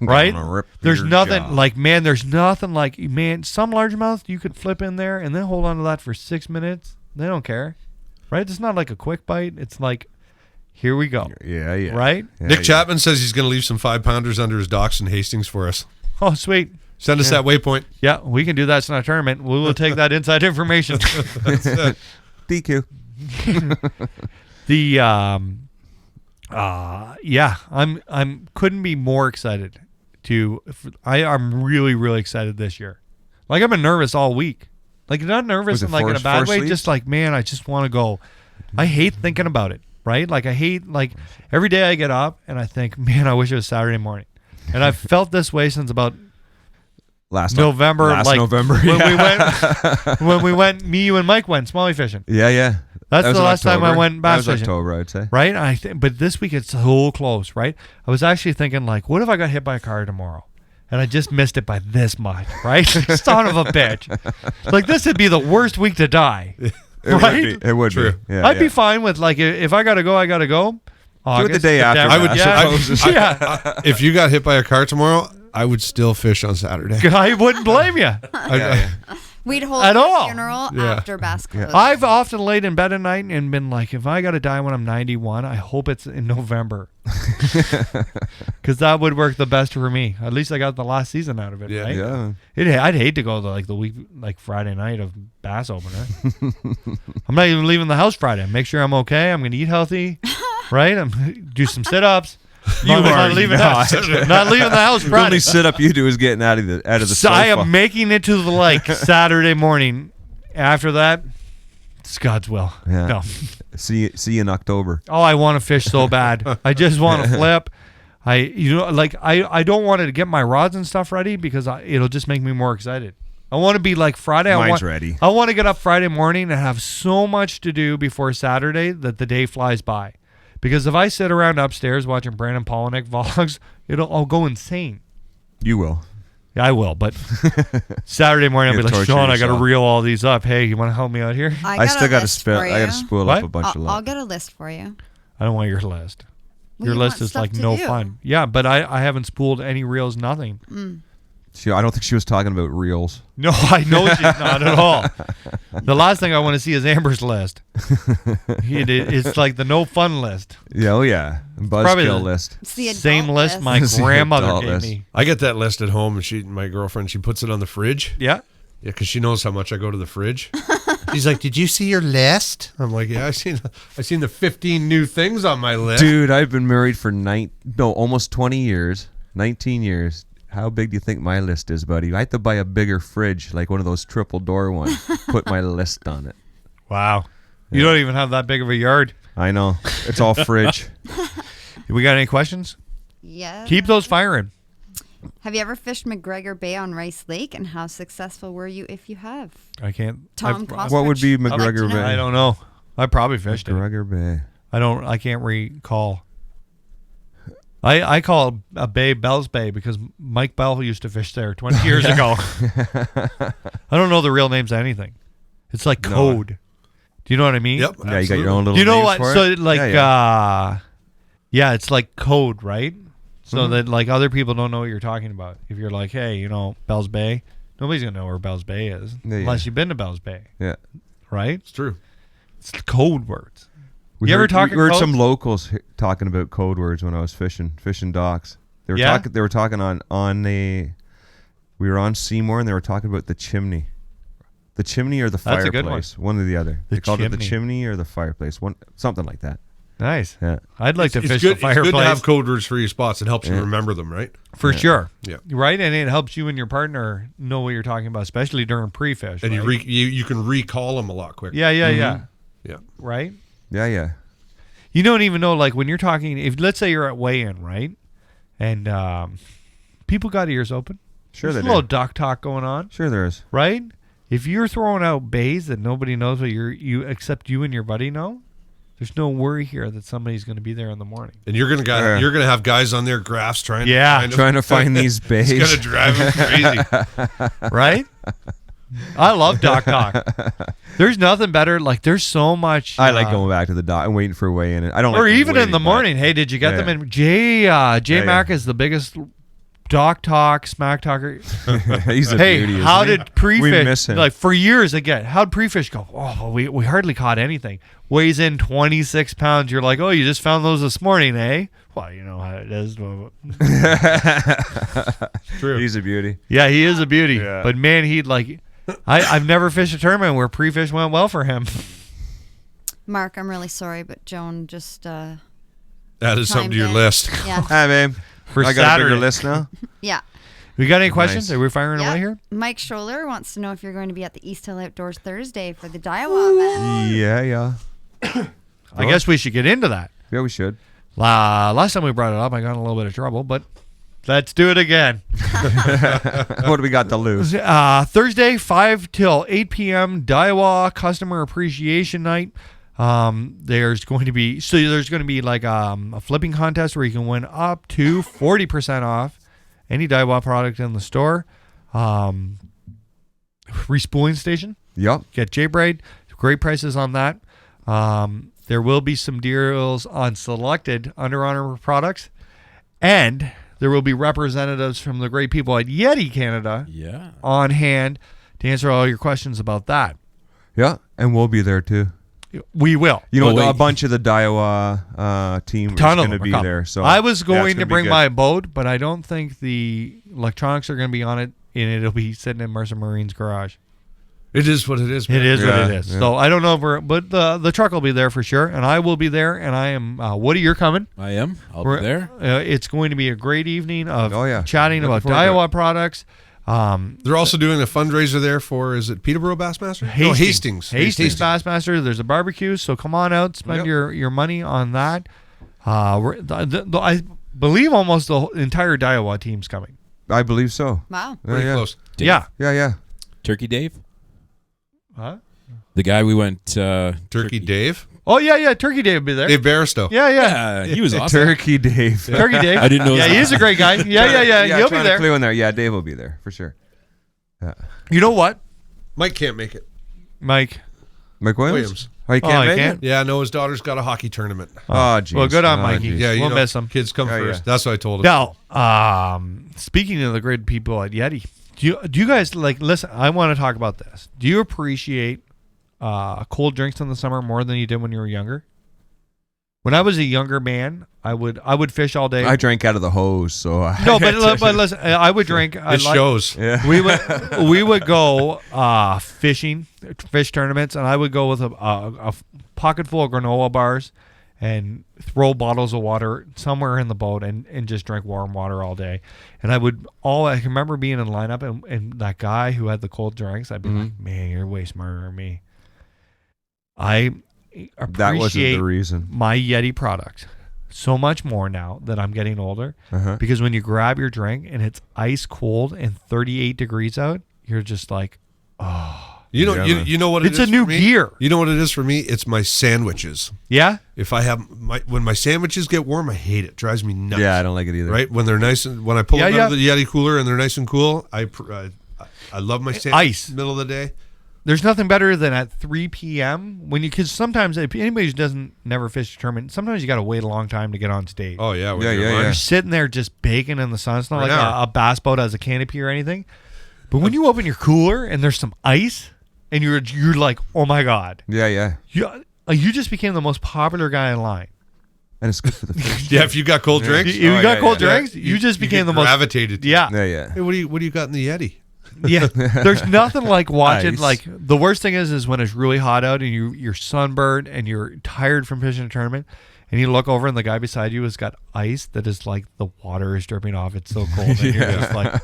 Right? There's nothing like, man, there's nothing like, man, some largemouth you could flip in there and then hold on to that for 6 minutes. They don't care. Right? It's not like a quick bite. It's like, here we go. Yeah, yeah. Right? Yeah, Nick yeah. Chapman says he's going to leave some 5-pounders under his docks in Hastings for us. Oh, sweet. Send us that waypoint. Yeah, we can do that. It's not a tournament. We will take that inside information. DQ. The yeah, I'm couldn't be more excited I'm really excited this year. Like, I've been nervous all week. Like, not nervous Was it in like in a forced- bad forced way, sleep? just like, man, I just want to go. I hate thinking about it, right? Like, I hate, like, every day I get up and I think, man, I wish it was Saturday morning. And I've felt this way since about Last November, November. when we went, me, you, and Mike went smallie fishing. Yeah, yeah. That's That was the in last time I October. went bass That was fishing. October, I'd say. Right? But this week it's so close, right? I was actually thinking, like, what if I got hit by a car tomorrow? And I just missed it by this much, right? Son of a bitch. Like, this would be the worst week to die. Right? It would True. be. Yeah, I'd yeah. be fine with, like, if I got to go, I got to go. Do it the August, day after. September. that, Yeah. If you got hit by a car tomorrow, I would still fish on Saturday. I wouldn't blame you. We'd hold At the all. funeral Yeah. after bass closed. I've often laid in bed at night and been like, if I got to die when I'm 91, I hope it's in November. Because that would work the best for me. At least I got the last season out of it, Yeah. right? Yeah. I'd hate to go to, like, the week, like, Friday night of bass opener. I'm not even leaving the house Friday. Make sure I'm okay. I'm going to eat healthy, right? I'm do some sit-ups. Not leaving the house. Not leaving the house The Friday. only sit up you do is getting out of the So sofa. I am making it to the lake Saturday morning. After that, it's God's will. Yeah. No. See you in October. Oh, I want to fish so bad. I just want to flip. I don't want to get my rods and stuff ready because it'll just make me more excited. I want to be like Friday. Mine's ready. I want to get up Friday morning and have so much to do before Saturday that the day flies by. Because if I sit around upstairs watching Brandon Polinick vlogs, I'll go insane. You will. Yeah, I will. But Saturday morning, I'll be You'll like, torture Sean, I got to yourself. reel all these up. Hey, you want to help me out here? I still got to list spill. for I got to you. spool up What? a bunch of I'll luck. get a list for you. I don't want your list. Well, Your you list want is stuff like to no do. fun. Yeah, but I haven't spooled any reels, nothing. I don't think she was talking about reels. No, I know she's not at all. The last thing I want to see is Amber's list. It's like the no fun list. Yeah, oh yeah. Probably Buzzkill the- list. It's the Same adult list my The grandmother adult gave list. me. I get that list at home, and my girlfriend, she puts it on the fridge. Yeah. Yeah, because she knows how much I go to the fridge. She's like, "Did you see your list?" I'm like, "Yeah, I seen the 15 new things on my list." Dude, I've been married for almost 20 years. 19 years. How big do you think my list is, buddy? I have to buy a bigger fridge, like one of those triple door ones. Put my list on it. Wow. You don't even have that big of a yard. I know. It's all fridge. We got any questions? Yeah. Keep those firing. Have you ever fished McGregor Bay on Rice Lake, and how successful were you if you have? I can't. Tom I, Cosgrove. What would be I'd like to McGregor know. Bay? I don't know. I probably fished it. McGregor Bay. I can't recall. I call it a bay Bell's Bay because Mike Bell used to fish there 20 years ago. I don't know the real names of anything. It's like No. code. Do you know what I mean? Yep. Yeah, you got your own little You know names what? for So it? like, yeah. it's like code, right? So that like other people don't know what you're talking about. If you're like, hey, Bell's Bay, nobody's gonna know where Bell's Bay is Yeah, yeah. unless you've been to Bell's Bay, Yeah. right? It's true. It's code words. We You ever heard, talk we heard in some codes? locals talking about code words when I was fishing docks. They were Yeah? talking. They were talking we were on Seymour and they were talking about the chimney, or the That's a fireplace. good one. One or the other. The They called it the chimney. chimney or the fireplace. Something like that. Nice. Yeah. I'd like to It's fish good, the fireplace It's good to have code words for your spots. It helps you Yeah. remember them, right? for sure. Yeah. Right, and it helps you and your partner know what you're talking about, especially during pre-fish. And right? you can recall them a lot quicker. yeah, yeah. Yeah. Right. Yeah. Yeah. You don't even know, like, when you're talking, if let's say you're at weigh-in, right? And people got ears open. Sure There's they a little do. duck talk going on, Sure there is. right? If you're throwing out bays that nobody knows what you except you and your buddy know, there's no worry here that somebody's going to be there in the morning. And you're gonna have guys on their graphs trying Trying to find these bays. It's gonna drive them crazy. Right? I love Doc Talk. There's nothing better. Like, there's so much. I like going back to the dock and waiting for weigh in. I don't. Or like even in waiting, the but- morning. Hey, did you get them in? Jay Mack is the biggest Doc Talk, Smack Talker. He's a Hey, beauty. how isn't he? did Prefish? We miss him. Like, for years again, how'd Prefish go? Oh, we hardly caught anything. Weighs in 26 pounds. You're like, oh, you just found those this morning, eh? Well, you know how it is. True. He's a beauty. Yeah, he is a beauty. Yeah. But man, he'd like. I've never fished a tournament where Prefish went well for him. Mark, I'm really sorry, but Joan just Added something chimed to your in. list. Yeah. Hi, babe. For I got a Saturday. bigger list now. Yeah. We got any questions? Nice. Are we firing Yeah. away here? Mike Scholler wants to know if you're going to be at the East Hill Outdoors Thursday for the Daiwa event. Yeah. I guess we should get into that. Yeah, we should. Last time we brought it up, I got in a little bit of trouble, but let's do it again. What do we got to lose? Thursday, 5 till 8 p.m. Daiwa Customer Appreciation Night. There's going to be like a flipping contest where you can win up to 40% off any Daiwa product in the store. Respooling station. Yep. Get J-Braid. Great prices on that. There will be some deals on selected Under Armour products. And there will be representatives from the great people at Yeti Canada on hand to answer all your questions about that. Yeah, and we'll be there too. We will. You know, Oh, wait. a bunch of the Daiwa team is Ton of going to them are be coming. there. So I was yeah, it's going gonna to be bring good. my boat, but I don't think the electronics are going to be on it, and it'll be sitting in Mercer Marine's garage. It is what it is, man. It is what Yeah, it is. yeah. So I don't know if but the truck will be there for sure, and I will be there, and I am Woody. You're coming. I am. I'll We're- be there. It's going to be a great evening of Oh, yeah. chatting Looking about forward to Daiwa products. They're also doing a fundraiser there for, is it Peterborough Bassmaster? No, Hastings. Hastings Bassmaster. There's a barbecue, so come on out, spend Yep. your money on that. I believe almost the entire Daiwa team's coming. I believe so. Wow. Pretty yeah. close. Dave. Yeah. Yeah. Turkey Dave? Huh? The guy we went Turkey Dave. Oh yeah. Turkey Dave will be there. Dave Barristow. Yeah. Yeah, he was awesome. Turkey Dave. Turkey Dave. I didn't know Yeah, his he is a great guy. Yeah. He'll be trying to there. clue in there. Yeah, Dave will be there for sure. You know what, Mike can't make it. Mike? Mike Williams. Williams. Oh, he can't Oh, he make can't? it? Yeah, no, his daughter's got a hockey tournament. Oh, jeez. Well, good on Mikey. geez. Yeah, you We'll know, miss him. kids come Yeah, first. yeah. That's what I told him. Now, speaking of the great people at Yeti, do you guys like listen? I want to talk about this. Do you appreciate cold drinks in the summer more than you did when you were younger? When I was a younger man, I would fish all day. I drank out of the hose, so I No, but listen, I would drink. It shows. yeah. We would go fish tournaments, and I would go with a pocket full of granola bars and throw bottles of water somewhere in the boat and just drink warm water all day. And I can remember being in lineup and that guy who had the cold drinks, I'd be like, man, you're way smarter than me. I That wasn't appreciate the reason. my Yeti product so much more now that I'm getting older. Uh-huh. Because when you grab your drink and it's ice cold and 38 degrees out, you're just like, You know, Yeah, man. you know what it It's is a new for me? gear. You know what it is for me? It's my sandwiches. yeah. If I have when my sandwiches get warm, I hate it. Drives me nuts. Yeah, I don't like it either. Right when they're nice and when I pull them Yeah, out of the Yeti cooler and they're nice and cool, I love my sandwich. Ice. Middle of the day. There's nothing better than at 3 p.m. because sometimes if anybody who never fish a tournament, sometimes you got to wait a long time to get on stage. Oh yeah, with Yeah, your yeah, lunch. yeah. You're sitting there just baking in the sun. It's not Right like now. a bass boat has a canopy or anything. But when you open your cooler and there's some ice, and you're like, oh my god, Yeah. you just became the most popular guy in line. And it's good for the fish. Yeah, if you got cold drinks, If you Oh, got yeah, cold yeah. drinks, you just became get the most. gravitated. to. Yeah, Yeah. Hey, what do you got in the Yeti? yeah. There's nothing like watching. Ice. Like the worst thing is when it's really hot out and you're sunburned and you're tired from fishing a tournament, and you look over and the guy beside you has got ice that is like the water is dripping off. It's so cold, and you're just like,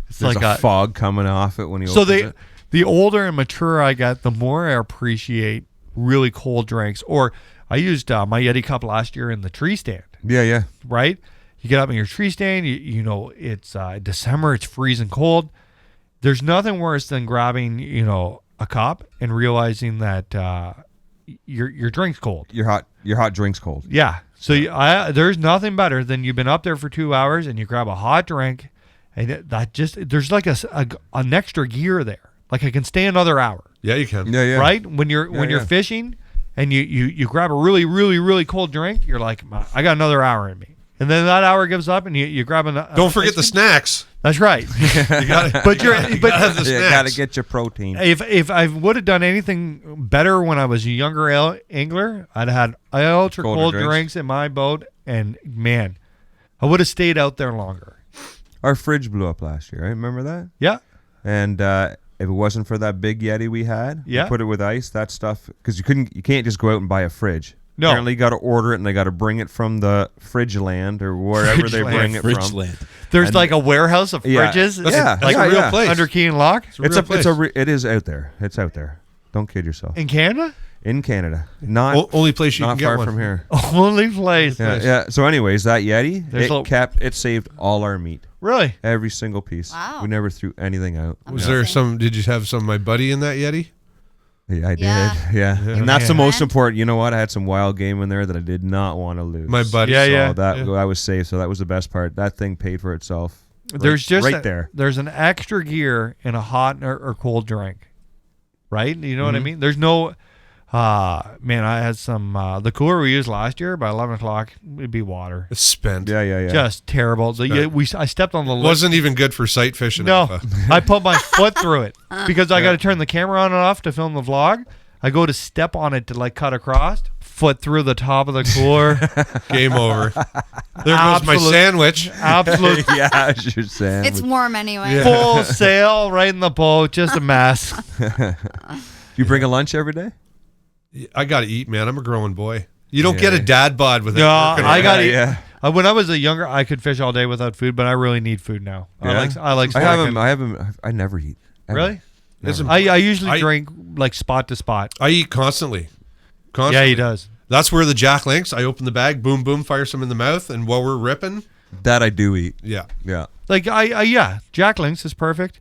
it's There's like a fog coming off it when you So open it. the older and mature I get, the more I appreciate really cold drinks. Or I used my Yeti cup last year in the tree stand. Yeah. Right? You get up in your tree stand. You know it's December. It's freezing cold. There's nothing worse than grabbing a cup and realizing that your drink's cold. Your hot drink's cold. Yeah. So there's nothing better than you've been up there for 2 hours and you grab a hot drink, and there's like an extra gear there. Like I can stay another hour. Yeah, you can. Yeah. Right? When you're fishing and you grab a really, really, really cold drink, you're like, I got another hour in me. And then that hour gives up and you grab Don't forget the snacks. That's right. You gotta have the snacks. You gotta get your protein. If I would have done anything better when I was a younger angler, I'd had ultra cold drinks in my boat, and man, I would have stayed out there longer. Our fridge blew up last year. Right? Remember that? Yeah. And if it wasn't for that big Yeti we had, we put it with ice. That stuff, because you can't just go out and buy a fridge. No. Apparently, you got to order it, and they got to bring it from the fridge land or wherever they bring it from. Land. There's like a warehouse of fridges. That's a real place. Under key and lock. It is out there. It's out there. Don't kid yourself. In Canada? In Canada, not only place you not can get far one from here. Only place. Yeah. So, anyways, that Yeti, it saved all our meat. Really? Every single piece. Wow. We never threw anything out. Was there some? Did you have some of my buddy in that Yeti? Yeah, I Yeah. did. Yeah. And that's the most important. You know what? I had some wild game in there that I did not want to lose. My buddy. So I was safe. So that was the best part. That thing paid for itself. There's there. There's an extra gear in a hot or cold drink, right? You know what I mean? There's no. Man, I had some. The cooler we used last year by 11 o'clock, it'd be water. It's spent. Yeah. Just terrible. I stepped on the. Wasn't even good for sight fishing. No, I put my foot through it because I got to turn the camera on and off to film the vlog. I go to step on it to like cut across. Foot through the top of the cooler. Game over. There goes my sandwich. Absolute. Yeah, it's your sandwich. It's warm anyway. Yeah. Full sail right in the boat. Just a mess. You bring a lunch every day? I gotta eat, man. I'm a growing boy. You don't get a dad bod with it. No, I got to. Yeah. When I was a younger, I could fish all day without food, but I really need food now. Yeah. I like. snacking. I never eat. Ever. Really? Listen, I usually drink like spot to spot. I eat constantly. Yeah, he does. That's where the Jack Links. I open the bag, boom, boom, fire some in the mouth, and while we're ripping, That I do eat. yeah. Like Jack Links is perfect.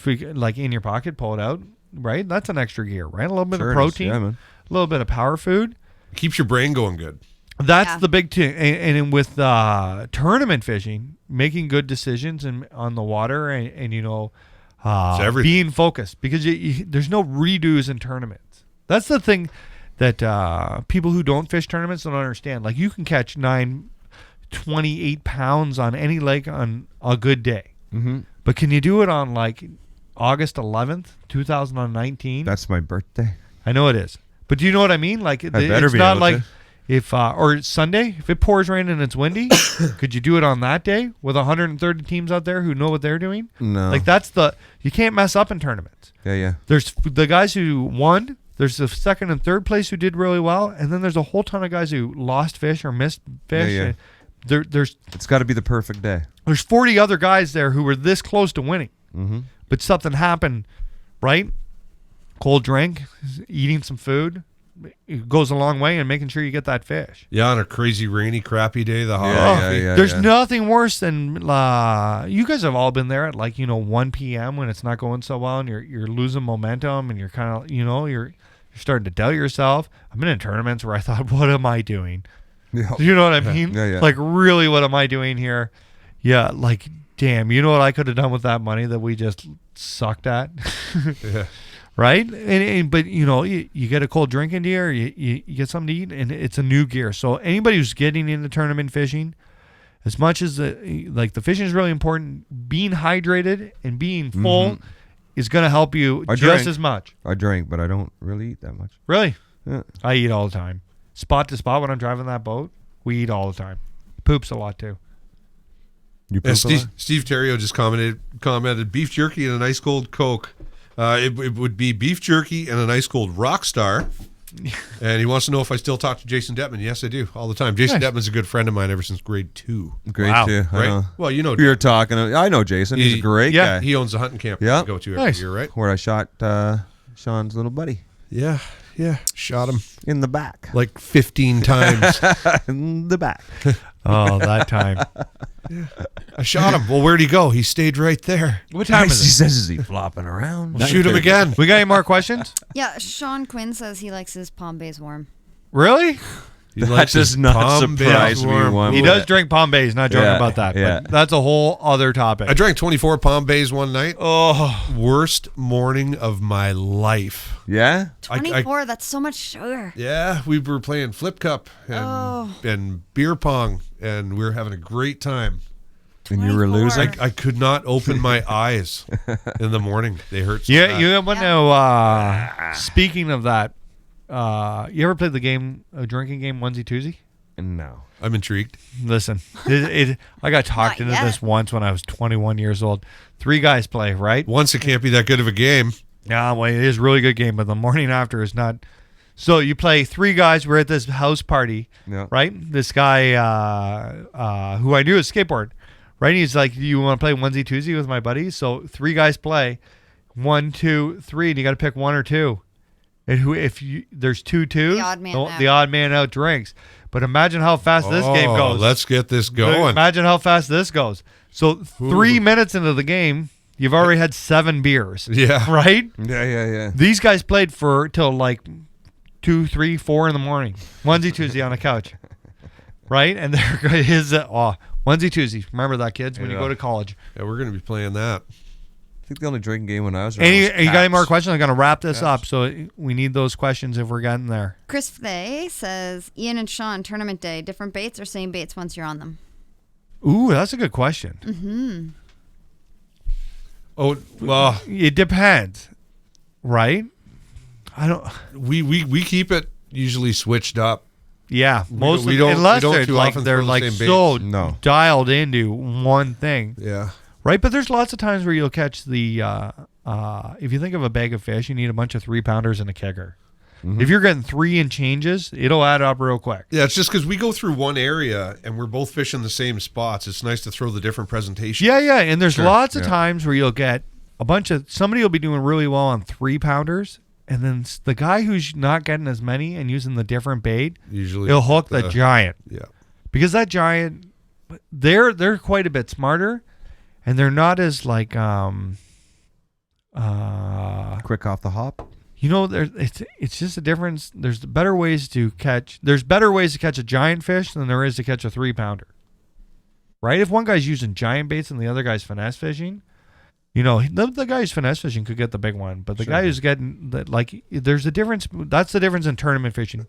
Like in your pocket, pull it out. Right, that's an extra gear. Right, a little bit of protein, man. a little bit of power food. Keeps your brain going good. That's the big thing. And with tournament fishing, making good decisions on the water and being focused, because there's no redos in tournaments. That's the thing that people who don't fish tournaments don't understand. Like you can catch 28 pounds on any lake on a good day. Mm-hmm. But can you do it on like August 11th, 2019? That's my birthday. I know it is. But do you know what I mean? Like better it's be not able like to. if or Sunday, if it pours rain and it's windy, could you do it on that day with 130 teams out there who know what they're doing? No. Like you can't mess up in tournaments. Yeah. There's the guys who won, there's the second and third place who did really well, and then there's a whole ton of guys who lost fish or missed fish. Yeah. There's It's got to be the perfect day. there's 40 other guys there who were this close to winning. Mm-hmm. But something happened, right? Cold drink, eating some food, it goes a long way in making sure you get that fish. Yeah, on a crazy, rainy, crappy day, the hot coffee. There's nothing worse than you guys have all been there at 1 p.m. when it's not going so well and you're losing momentum and you're kind of you're starting to doubt yourself. I've been in tournaments where I thought, what am I doing? Yeah. Do you know what I mean? Yeah. Like, really, what am I doing here? Yeah, like, damn, you know what I could have done with that money that we just sucked at? Yeah. Right? But, you get a cold drink into you or you get something to eat, and it's a new gear. So anybody who's getting into tournament fishing, as much as the fishing is really important, being hydrated and being full is going to help you just as much. I drink, but I don't really eat that much. Really? Yeah. I eat all the time. Spot to spot when I'm driving that boat, we eat all the time. Poops a lot too. You poop a lot? Steve Terrio just commented beef jerky and an ice cold Coke. It would be beef jerky and an ice cold Rockstar. And he wants to know if I still talk to Jason Detman. Yes, I do, all the time. Jason Detman's a good friend of mine ever since grade 2. Grade 2, right? know. Well, you know, you're talking. I know Jason. He's a great guy. He owns a hunting camp Yeah. I go to every year, right? Where I shot Sean's little buddy. Yeah. Yeah, shot him In the back. like 15 times. In the back. Oh, that time. I shot him. Well, where'd he go? He stayed right there. What time He is it? says, is he flopping around? Shoot him again. We got any more questions? Yeah, Sean Quinn says he likes his Palm Bays warm. Really? He That likes does his not Palm surprise Bays me warm. one He bit. does drink Palm Bays. Not joking Yeah, about that. yeah. But that's a whole other topic. I drank 24 Palm Bays one night. Oh, Worst morning of my life. Yeah? 24, that's so much sugar. Yeah, we were playing flip cup and beer pong, and we were having a great time. And you were 24. losing? I could not open my eyes in the morning. They hurt so yeah. bad. You want to? Speaking of that, you ever played the game, a drinking game, onesie twosie? No. I'm intrigued. Listen, I got talked Not into yet. this once when I was 21 years old. 3 guys play, right? Once it can't be that good of a game. Yeah, well, it is a really good game, but the morning after is not. So you play 3 guys. We're at this house party, Yeah. right? This guy who I knew is skateboard, right? He's like, "You want to play onesie twosie with my buddies?" So 3 guys play, 1, 2, 3, and you got to pick 1 or 2. And there's 2 twos, The odd man out. the odd man out drinks. But imagine how fast this game goes. Let's get this going. Imagine how fast this goes. So 3 minutes into the game, you've already had 7 beers. Yeah. Right? Yeah. These guys played for till like 2, 3, 4 in the morning. Onesie twosie on the couch. Right? And there is onesie twosie. Remember that, kids, when you Yeah. go to college. Yeah, we're going to be playing that. I think the only drinking game when I was around You was got any more Pabst. questions? I'm going to wrap this up. So we need those questions if we're getting there. Chris Flay says, Ian and Sean, tournament day, different baits or same baits once you're on them? Ooh, that's a good question. Oh, well, It depends. Right? I don't. we keep it usually switched up. Yeah, most we of, don't- unless we don't they're too like often they're throw the like same so baits. No. dialed into one thing, Yeah. right? But there's lots of times where you'll catch the if you think of a bag of fish, you need a bunch of 3-pounders and a kegger. If you're getting 3 in changes, it'll add up real quick. Yeah, it's just because we go through one area and we're both fishing the same spots. It's nice to throw the different presentation. Yeah, and there's lots of yeah. times where you'll get a bunch of somebody will be doing really well on 3-pounders, and then the guy who's not getting as many and using the different bait, Usually he'll hook the giant. Yeah. Because that giant, they're quite a bit smarter, and they're not as like Quick off the hop. you know, it's just a difference. There's better ways to catch a giant fish than there is to catch a 3-pounder. Right? If one guy's using giant baits and the other guy's finesse fishing, you know, the guy who's finesse fishing could get the big one, but the guy who's getting there's a difference. That's the difference in tournament fishing,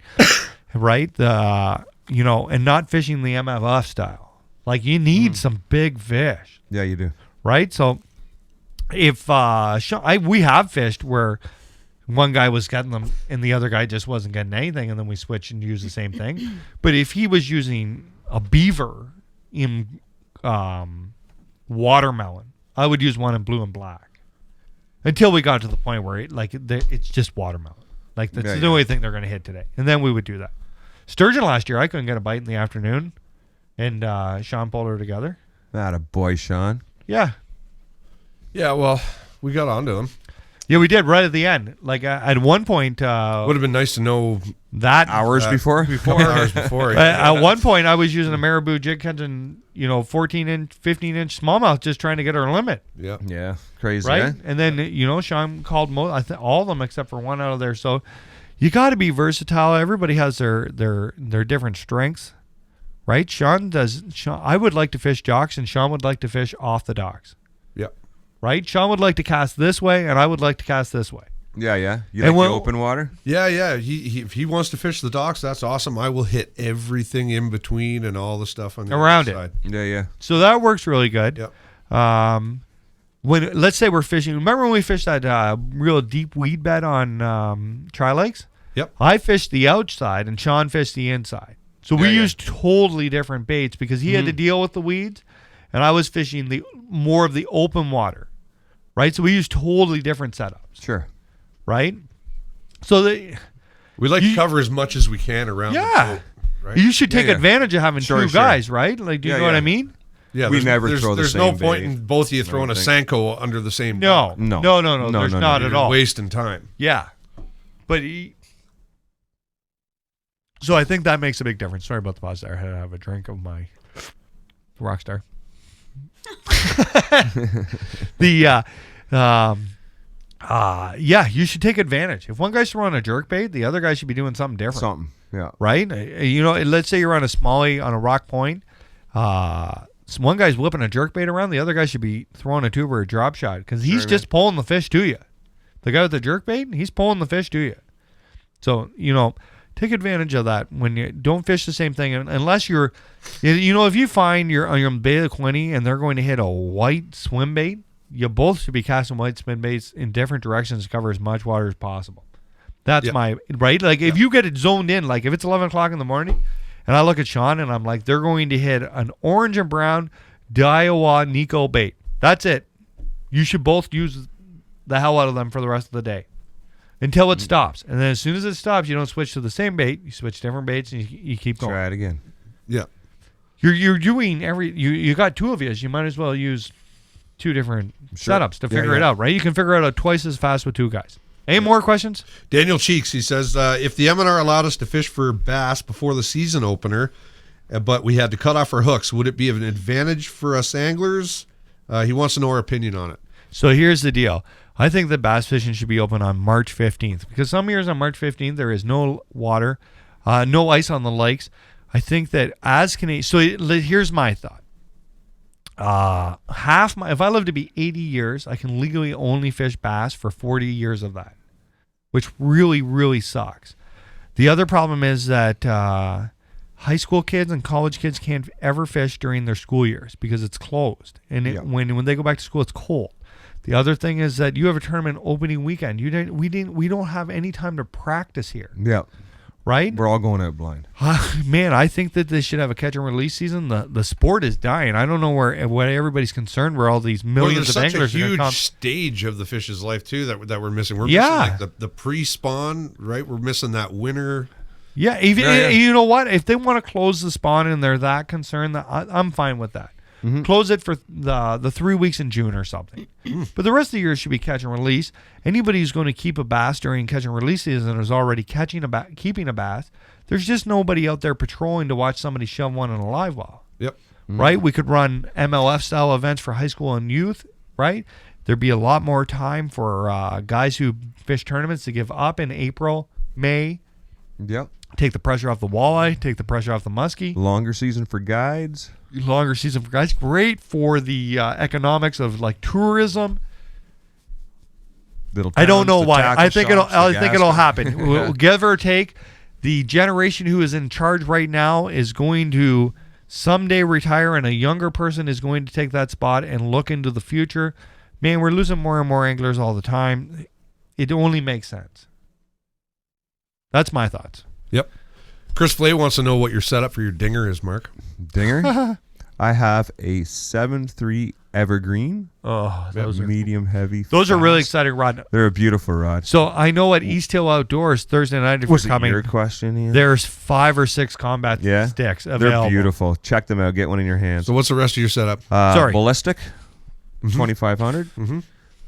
right? And not fishing the MFF style. Like you need some big fish, Yeah, you do. right? So if we have fished where one guy was getting them and the other guy just wasn't getting anything, and then we switched and used the same thing. But if he was using a beaver in watermelon, I would use one in blue and black until we got to the point where it's just watermelon. Like that's Yeah, the yeah. only thing they're going to hit today, and then we would do that. Sturgeon last year, I couldn't get a bite in the afternoon, and Sean pulled her together. That a boy, Sean. Yeah, Yeah, well, we got onto them. yeah, we did right at the end. Like at one point, Would have been nice to know that Hours before? a couple hours before. At one point, I was using a marabou jig catching, 14-inch, 15-inch smallmouth, just trying to get our limit, Yeah. Yeah. Crazy, right? eh? And then Sean called all of them except for one out of there. So you got to be versatile. Everybody has their different strengths, right? Sean, I would like to fish docks, and Sean would like to fish off the docks, Yeah. right? Sean would like to cast this way, and I would like to cast this way. Yeah. You And like the when- open water? Yeah. He if he wants to fish the docks, that's awesome. I will hit everything in between and all the stuff on the Around other it. side. Yeah. So that works really good. Yep. When let's say we're fishing, remember when we fished that real deep weed bed on Tri Lakes? Yep. I fished the outside and Sean fished the inside. So we Yeah. used totally different baits because he had to deal with the weeds, and I was fishing the more of the open water, right? So we used totally different setups, Sure. right? So We like to cover as much as we can around Yeah. the boat, right? you should take yeah. advantage of having Sure, two sure. guys, right? Like, do you Yeah, know what yeah. I mean? Yeah, We there's- never there's, throw the There's no same point bait. in both of you throwing a think. Sanko under the same No, dock. No. no. No, There's no, not no. at You're all. wasting time. Yeah, but So I think that makes a big difference. Sorry about the pause there. I had to have a drink of my Rockstar. Yeah, you should take advantage. If one guy's throwing a jerkbait, the other guy should be doing something different. Something. Yeah. Right? You know, let's say you're on a smallie on a rock point. So one guy's whipping a jerkbait around, the other guy should be throwing a tube or a drop shot because he's just pulling the fish to you. The guy with the jerkbait, he's pulling the fish to you. So, you know, take advantage of that when you don't fish the same thing unless you're, you know, if you find you're on your Bay of Quinte and they're going to hit a white swim bait, you both should be casting white spin baits in different directions to cover as much water as possible. That's my, right? Like if you get it zoned in, like if it's 11 o'clock in the morning and I look at Sean and I'm like, they're going to hit an orange and brown Daiwa Nico bait. That's it. You should both use the hell out of them for the rest of the day until it stops. And then as soon as it stops, you don't switch to the same bait. You switch different baits and you keep going. Try it again. Yeah. You're doing you got two of you. You might as well use two different setups to figure it out, right? You can figure it out twice as fast with two guys. Any more questions? Daniel Cheeks, he says, if the M&R allowed us to fish for bass before the season opener, but we had to cut off our hooks, would it be of an advantage for us anglers? He wants to know our opinion on it. So here's the deal. I think that bass fishing should be open on March 15th because some years on March 15th there is no water, no ice on the lakes. I think that as Canadians, so here's my thought. If I live to be 80 years, I can legally only fish bass for 40 years of that, which really, really sucks. The other problem is that high school kids and college kids can't ever fish during their school years because it's closed. And when they go back to school, it's cold. The other thing is that you have a tournament opening weekend. We don't have any time to practice here. Yeah. Right? We're all going out blind. Man, I think that they should have a catch and release season. The sport is dying. I don't know what everybody's concerned where all these millions of anglers are going to come. There's such a huge stage of the fish's life too that we're missing. We're missing like the pre-spawn, right? We're missing that winter. Yeah, you know what? If they want to close the spawn and they're that concerned, I'm fine with that. Mm-hmm. Close it for the 3 weeks in June or something. But the rest of the year should be catch and release. Anybody who's going to keep a bass during catch and release season is already keeping a bass. There's just nobody out there patrolling to watch somebody shove one in a live well. Yep. Mm-hmm. Right? We could run MLF style events for high school and youth, right? There'd be a lot more time for guys who fish tournaments to give up in April, May. Yep. Take the pressure off the walleye, take the pressure off the muskie. Longer season for guides. Longer season for guys. Great for the economics of like tourism. I don't know why. I think it'll happen. Give or take, the generation who is in charge right now is going to someday retire, and a younger person is going to take that spot and look into the future. Man, we're losing more and more anglers all the time. It only makes sense. That's my thoughts. Yep. Chris Flay wants to know what your setup for your dinger is, Mark. Dinger? I have a 7.3 Evergreen. Oh, those are medium heavy. Those are really exciting rod. They're a beautiful rod. So I know at East Hill Outdoors Thursday night, if Was you're coming, your question, Ian? there's 5 or 6 combat sticks available. They're beautiful. Check them out. Get one in your hands. So what's the rest of your setup? Ballistic, 2500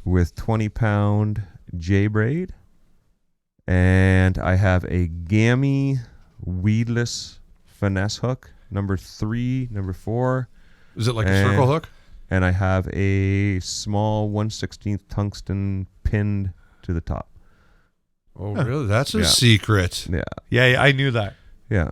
with 20-pound J-braid. And I have a Gammy weedless finesse hook, number 3, number 4. Is it like a circle hook? And I have a small 1/16 tungsten pinned to the top. Oh, really? That's a secret. Yeah, I knew that. Yeah.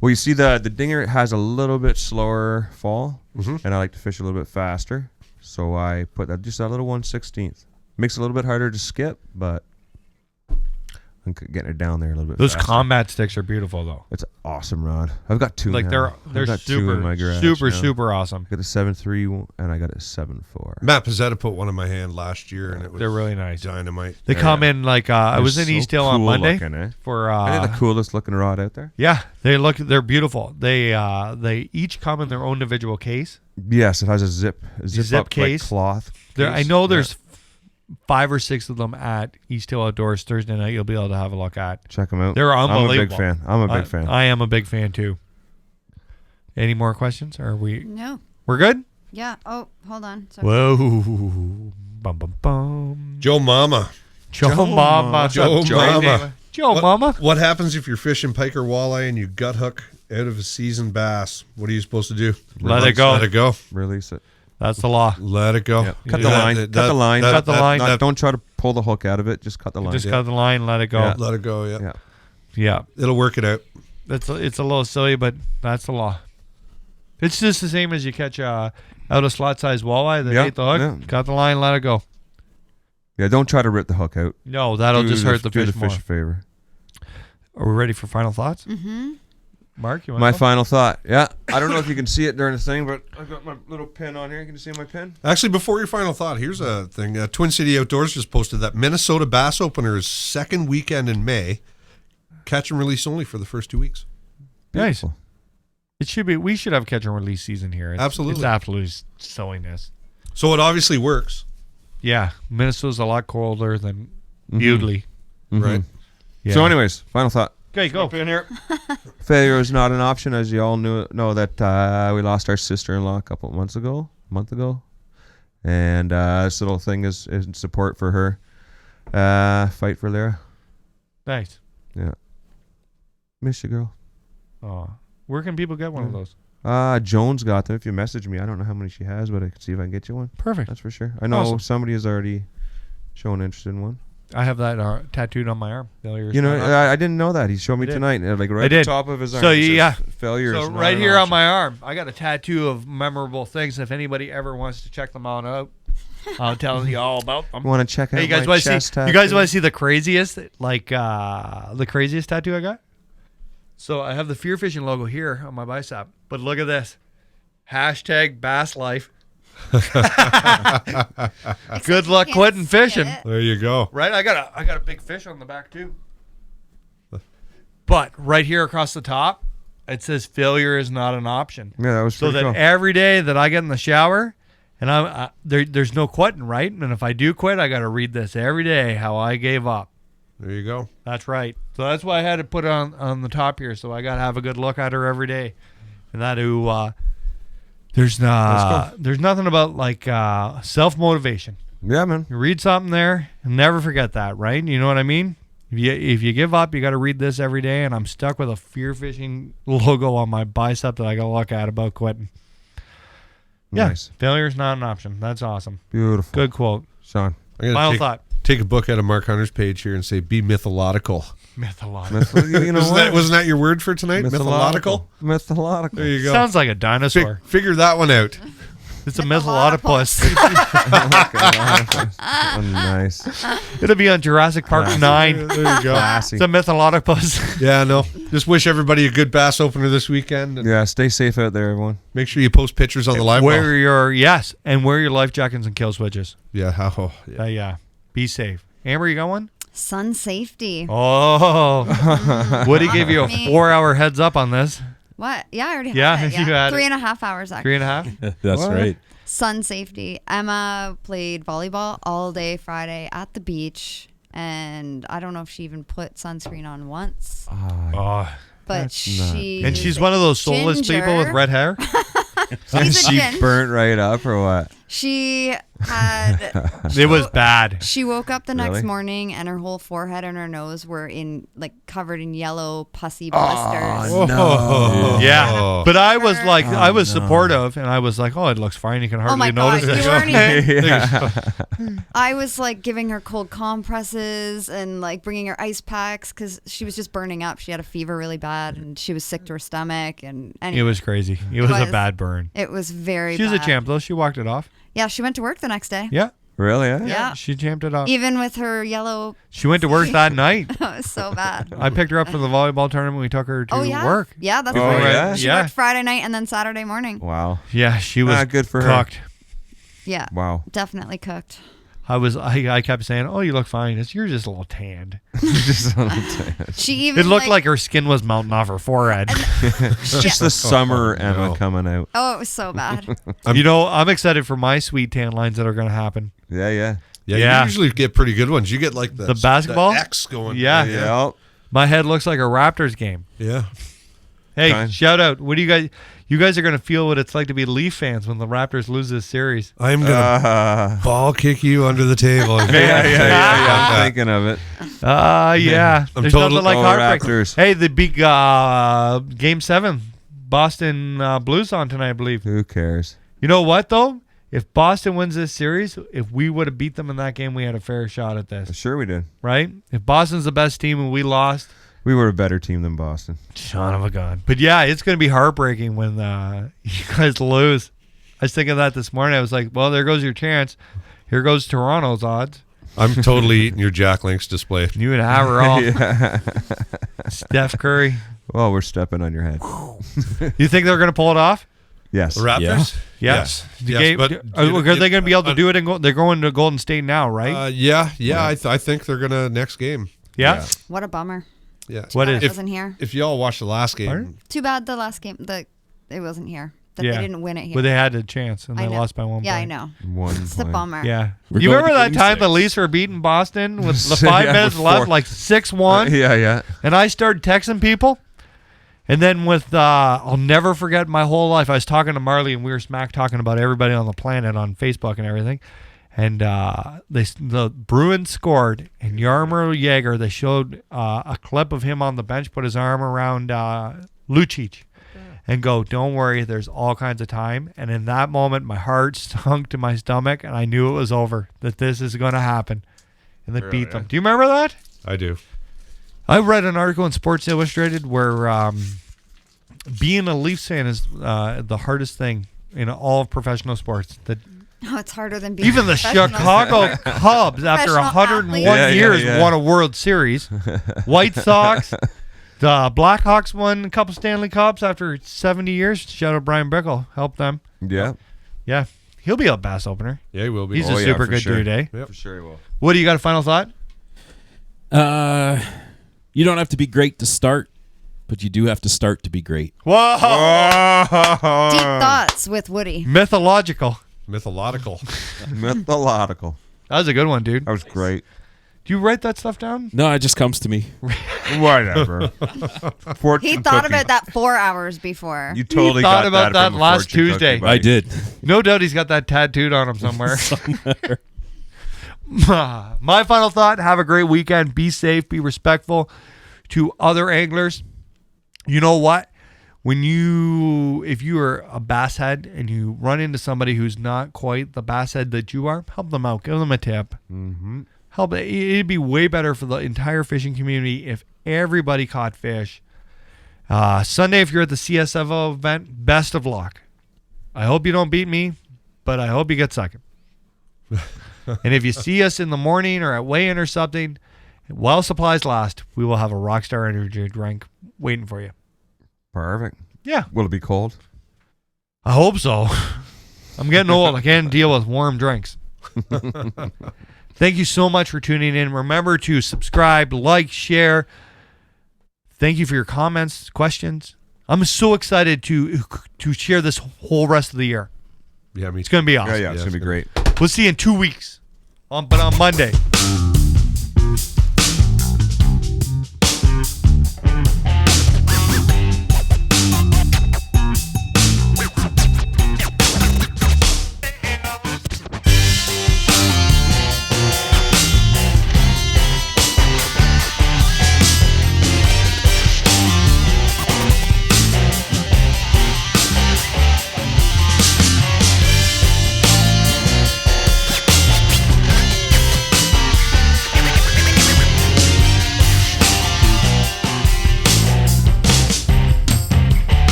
Well, you see the dinger, it has a little bit slower fall, and I like to fish a little bit faster. So I put just that little 1/16. Makes it a little bit harder to skip, but I'm getting it down there a little bit. Those faster. combat sticks are beautiful, though. It's an awesome rod. I've got 2 like now. they're got super 2 in my garage super awesome. I got a 7.3 and I got a 7.4. Matt Pizzetta put one in my hand last year, and it was they're really nice. Dynamite. They come in like I was in so East Hill on cool Monday looking, for. They're the coolest looking rod out there. Yeah, they're beautiful. They each come in their own individual case. Yes, it has a zip up, case, like cloth. I know there's 5 or 6 of them at East Hill Outdoors Thursday night. You'll be able to have a look at. Check them out. They're unbelievable. I'm a big fan. I am a big fan too. Any more questions? Are we? No. We're good? Yeah. Oh, hold on. Sorry. Whoa. Bum, bum, bum. Joe Mama. Joe Mama. Joe Mama. Joe, mama. What happens if you're fishing pike or walleye and you gut hook out of a seasoned bass? What are you supposed to do? Let it go. Let it go. Release it. That's the law. Let it go. Cut the line. Cut the line. Cut the line. Don't try to pull the hook out of it. Just cut the line. Just cut the line, let it go. Yeah. Let it go. Yeah. Yeah. Yeah. It'll work it out. It's a little silly, but that's the law. It's just the same as you catch out a slot-sized walleye that ate the hook. Yeah. Cut the line, let it go. Yeah, don't try to rip the hook out. No, that'll just hurt the fish more. a favor. Are we ready for final thoughts? Mm-hmm. Mark, you want My to final thought. Yeah, I don't know if you can see it during the thing, but I've got my little pin on here. Can you see my pin? Actually, before your final thought, here's a thing. Twin City Outdoors just posted that Minnesota Bass Opener's second weekend in May. Catch and release only for the first 2 weeks. Nice. It should be. We should have catch and release season here. Absolutely. It's absolutely silliness. So it obviously works, Yeah, Minnesota's a lot colder than Bugley. right? Yeah. So, anyways, final thought. Okay, go. Failure is not an option, as you all know that we lost our sister-in-law a month ago, and this little thing is in support for her. Fight for Lyra. Nice. Yeah. Miss you, girl. Oh, where can people get one of those? Jones got them. If you message me, I don't know how many she has, but I can see if I can get you one. Perfect. That's for sure. I know Awesome. somebody has already shown interest in one. I have that tattooed on my arm. Failure is You know, not an I didn't know that. He showed me did. tonight, like I right at did. the top of his arm. So, it says, yeah. failure is So not right an here on option. my arm, I got a tattoo of memorable things. If anybody ever wants to check them out, I'll tell you all about them. You want to check out Hey, you guys my want to chest see? tattoo? You guys want to see the craziest, the craziest tattoo I got? So I have the FearFishing logo here on my bicep, but look at this. # Bass Life. Good luck quitting fishing. There you go. Right? I got a big fish on the back too. But right here across the top, it says failure is not an option. Yeah, that was So pretty that cool. every day that I get in the shower, and I'm there's no quitting, right? And if I do quit, I got to read this every day how I gave up. There you go. That's right. So that's why I had to put it on the top here. So I got to have a good look at her every day, and that there's nothing about like self motivation. Yeah, man. You read something there and never forget that, right? You know what I mean? If you give up, you got to read this every day, and I'm stuck with a FearFishing logo on my bicep that I got to look at about quitting. Yeah, Nice. failure is not an option. That's awesome. Beautiful. Good quote. Sean. I'm gonna Final thought. Take a book out of Mark Hunter's page here and say, be mythological. Mythological. You know what? Wasn't that your word for tonight? Mythological? Mythological. There you go. Sounds like a dinosaur. Figure that one out. It's a mytholotopus. Nice. It'll be on Jurassic Park 9. There you go. Classy. It's a mytholotopus. Yeah, no. Just wish everybody a good bass opener this weekend. And Yeah, stay safe out there, everyone. make sure you post pictures on the live Wear wall. your life jackets and kill switches. Yeah, yeah. Yeah. Be safe. Amber, you got one? Sun safety. Oh. Woody gave you a Me. 4-hour heads up on this. What? Yeah, I already had Yeah, it. you had it. 3.5 hours actually. 3.5? That's What? right. Sun safety. Emma played volleyball all day Friday at the beach, and I don't know if she even put sunscreen on once, Oh. but That's she And she's one of those soulless people with ginger. red hair. She's a She gin. burnt right up or what? She had. It was bad. She woke up the next Really? morning and her whole forehead and her nose were covered in yellow pussy blisters. Oh, Yeah. But I was like, I was supportive, and I was like, oh, it looks fine. You can hardly Oh my God, notice it. you weren't even. Yeah. I was like giving her cold compresses and like bringing her ice packs because she was just burning up. She had a fever really bad and she was sick to her stomach. And anyway, It was crazy. It was a was. bad burn. it was very She was a bad. champ, though. She walked it off. Yeah, she went to work the next day. Yeah. Really? Eh? Yeah. She champed it off. Even with her yellow. She went to work that night. It was so bad. I picked her up for the volleyball tournament. We took her to Oh, yeah. work. Yeah, that's Oh, right. yeah? She Yeah. worked Friday night and then Saturday morning. Wow. Yeah, she was good for her. cooked. Yeah. Wow. Definitely cooked. I kept saying, "Oh, you look fine. You're just a little tanned." She even It looked like her skin was melting off her forehead. It's just the summer Emma coming out. Oh, it was so bad. You know, I'm excited for my sweet tan lines that are going to happen. Yeah, yeah. Yeah, Yeah. you usually get pretty good ones. You get like The basketball? the X going. Yeah. yeah. My head looks like a Raptors game. Yeah. Hey, time. shout out. What do you guys? You guys are gonna feel what it's like to be Leaf fans when the Raptors lose this series. I'm gonna ball kick you under the table. Yeah. I'm thinking of it. Yeah. I'm There's totally- nothing like Oh, heartbreak. Raptors. Hey, the big Game 7, Boston Blues on tonight, I believe. Who cares? You know what though? If Boston wins this series, if we would have beat them in that game, we had a fair shot at this, Sure, we did. right? If Boston's the best team and we lost, We were a better team than Boston. son of a gun. But yeah, it's going to be heartbreaking when you guys lose. I was thinking that this morning. I was like, well, there goes your chance. Here goes Toronto's odds. I'm totally eating your Jack Links display. You and Haverall, Steph Curry. Well, we're stepping on your head. You think they're going to pull it off? Yes. The Raptors? Yeah. Yes. The Yes, game, but are they going to be able to do it? They're going to Golden State now, right? Yeah. I think they're gonna next game. yeah. What a bummer. Yeah. What That is? it wasn't here. If y'all watched the last game, Pardon? Too bad the last game it wasn't here. That Yeah. they didn't win it here. But they had a chance and I they know. lost by 1 Yeah, point. I know. One It's a point. bummer. Yeah. We're You going remember to that game time the 6. Leafs were beating Boston with the 5 Yeah, minutes with left, 4. like 6-1? Yeah. And I started texting people. And then with, I'll never forget my whole life, I was talking to Marley and we were smack talking about everybody on the planet on Facebook and everything. And the Bruins scored, and Jaromir Jagr, they showed a clip of him on the bench, put his arm around Lucic and go, don't worry, there's all kinds of time. And in that moment, my heart sunk to my stomach, and I knew it was over, that this is going to happen. And they beat them. Do you remember that? I do. I read an article in Sports Illustrated where being a Leafs fan is the hardest thing in all of professional sports. That Oh, it's harder than being even the professional. Chicago Cubs, after Professional 101 athlete. years, Yeah. won a World Series. White Sox, the Blackhawks won a couple Stanley Cups after 70 years. Shout out Brian Bickle, helped them. Yeah. Yeah, he'll be a bass opener. Yeah, he will be. He's Oh, a yeah, super for good sure. dude, eh? Yep. For sure he will. What do you got? A final thought? You don't have to be great to start, but you do have to start to be great. Whoa! Deep thoughts with Woody. Mythological. Mythological. Mythological. That was a good one, dude. That was great. Do you write that stuff down? No, it just comes to me. Whatever. Fortune He thought cookie. about that 4 hours before. You totally thought got about that from a last fortune cookie, Tuesday. buddy. I did. No doubt he's got that tattooed on him somewhere. My final thought, have a great weekend. Be safe, be respectful to other anglers. You know what? If you are a bass head and you run into somebody who's not quite the bass head that you are, help them out. Give them a tip. Mm-hmm. Help. It'd be way better for the entire fishing community if everybody caught fish. Sunday, if you're at the CSFO event, best of luck. I hope you don't beat me, but I hope you get second. And if you see us in the morning or at weigh-in or something, while supplies last, we will have a Rockstar energy drink waiting for you. Perfect. Yeah. Will it be cold? I hope so. I'm getting old. I can't deal with warm drinks. Thank you so much for tuning in. Remember to subscribe, like, share. Thank you for your comments, questions. I'm so excited to share this whole rest of the year. Yeah, me It's going to be Yeah, awesome. yeah. It's going to be great. We'll see you in 2 weeks, but on Monday.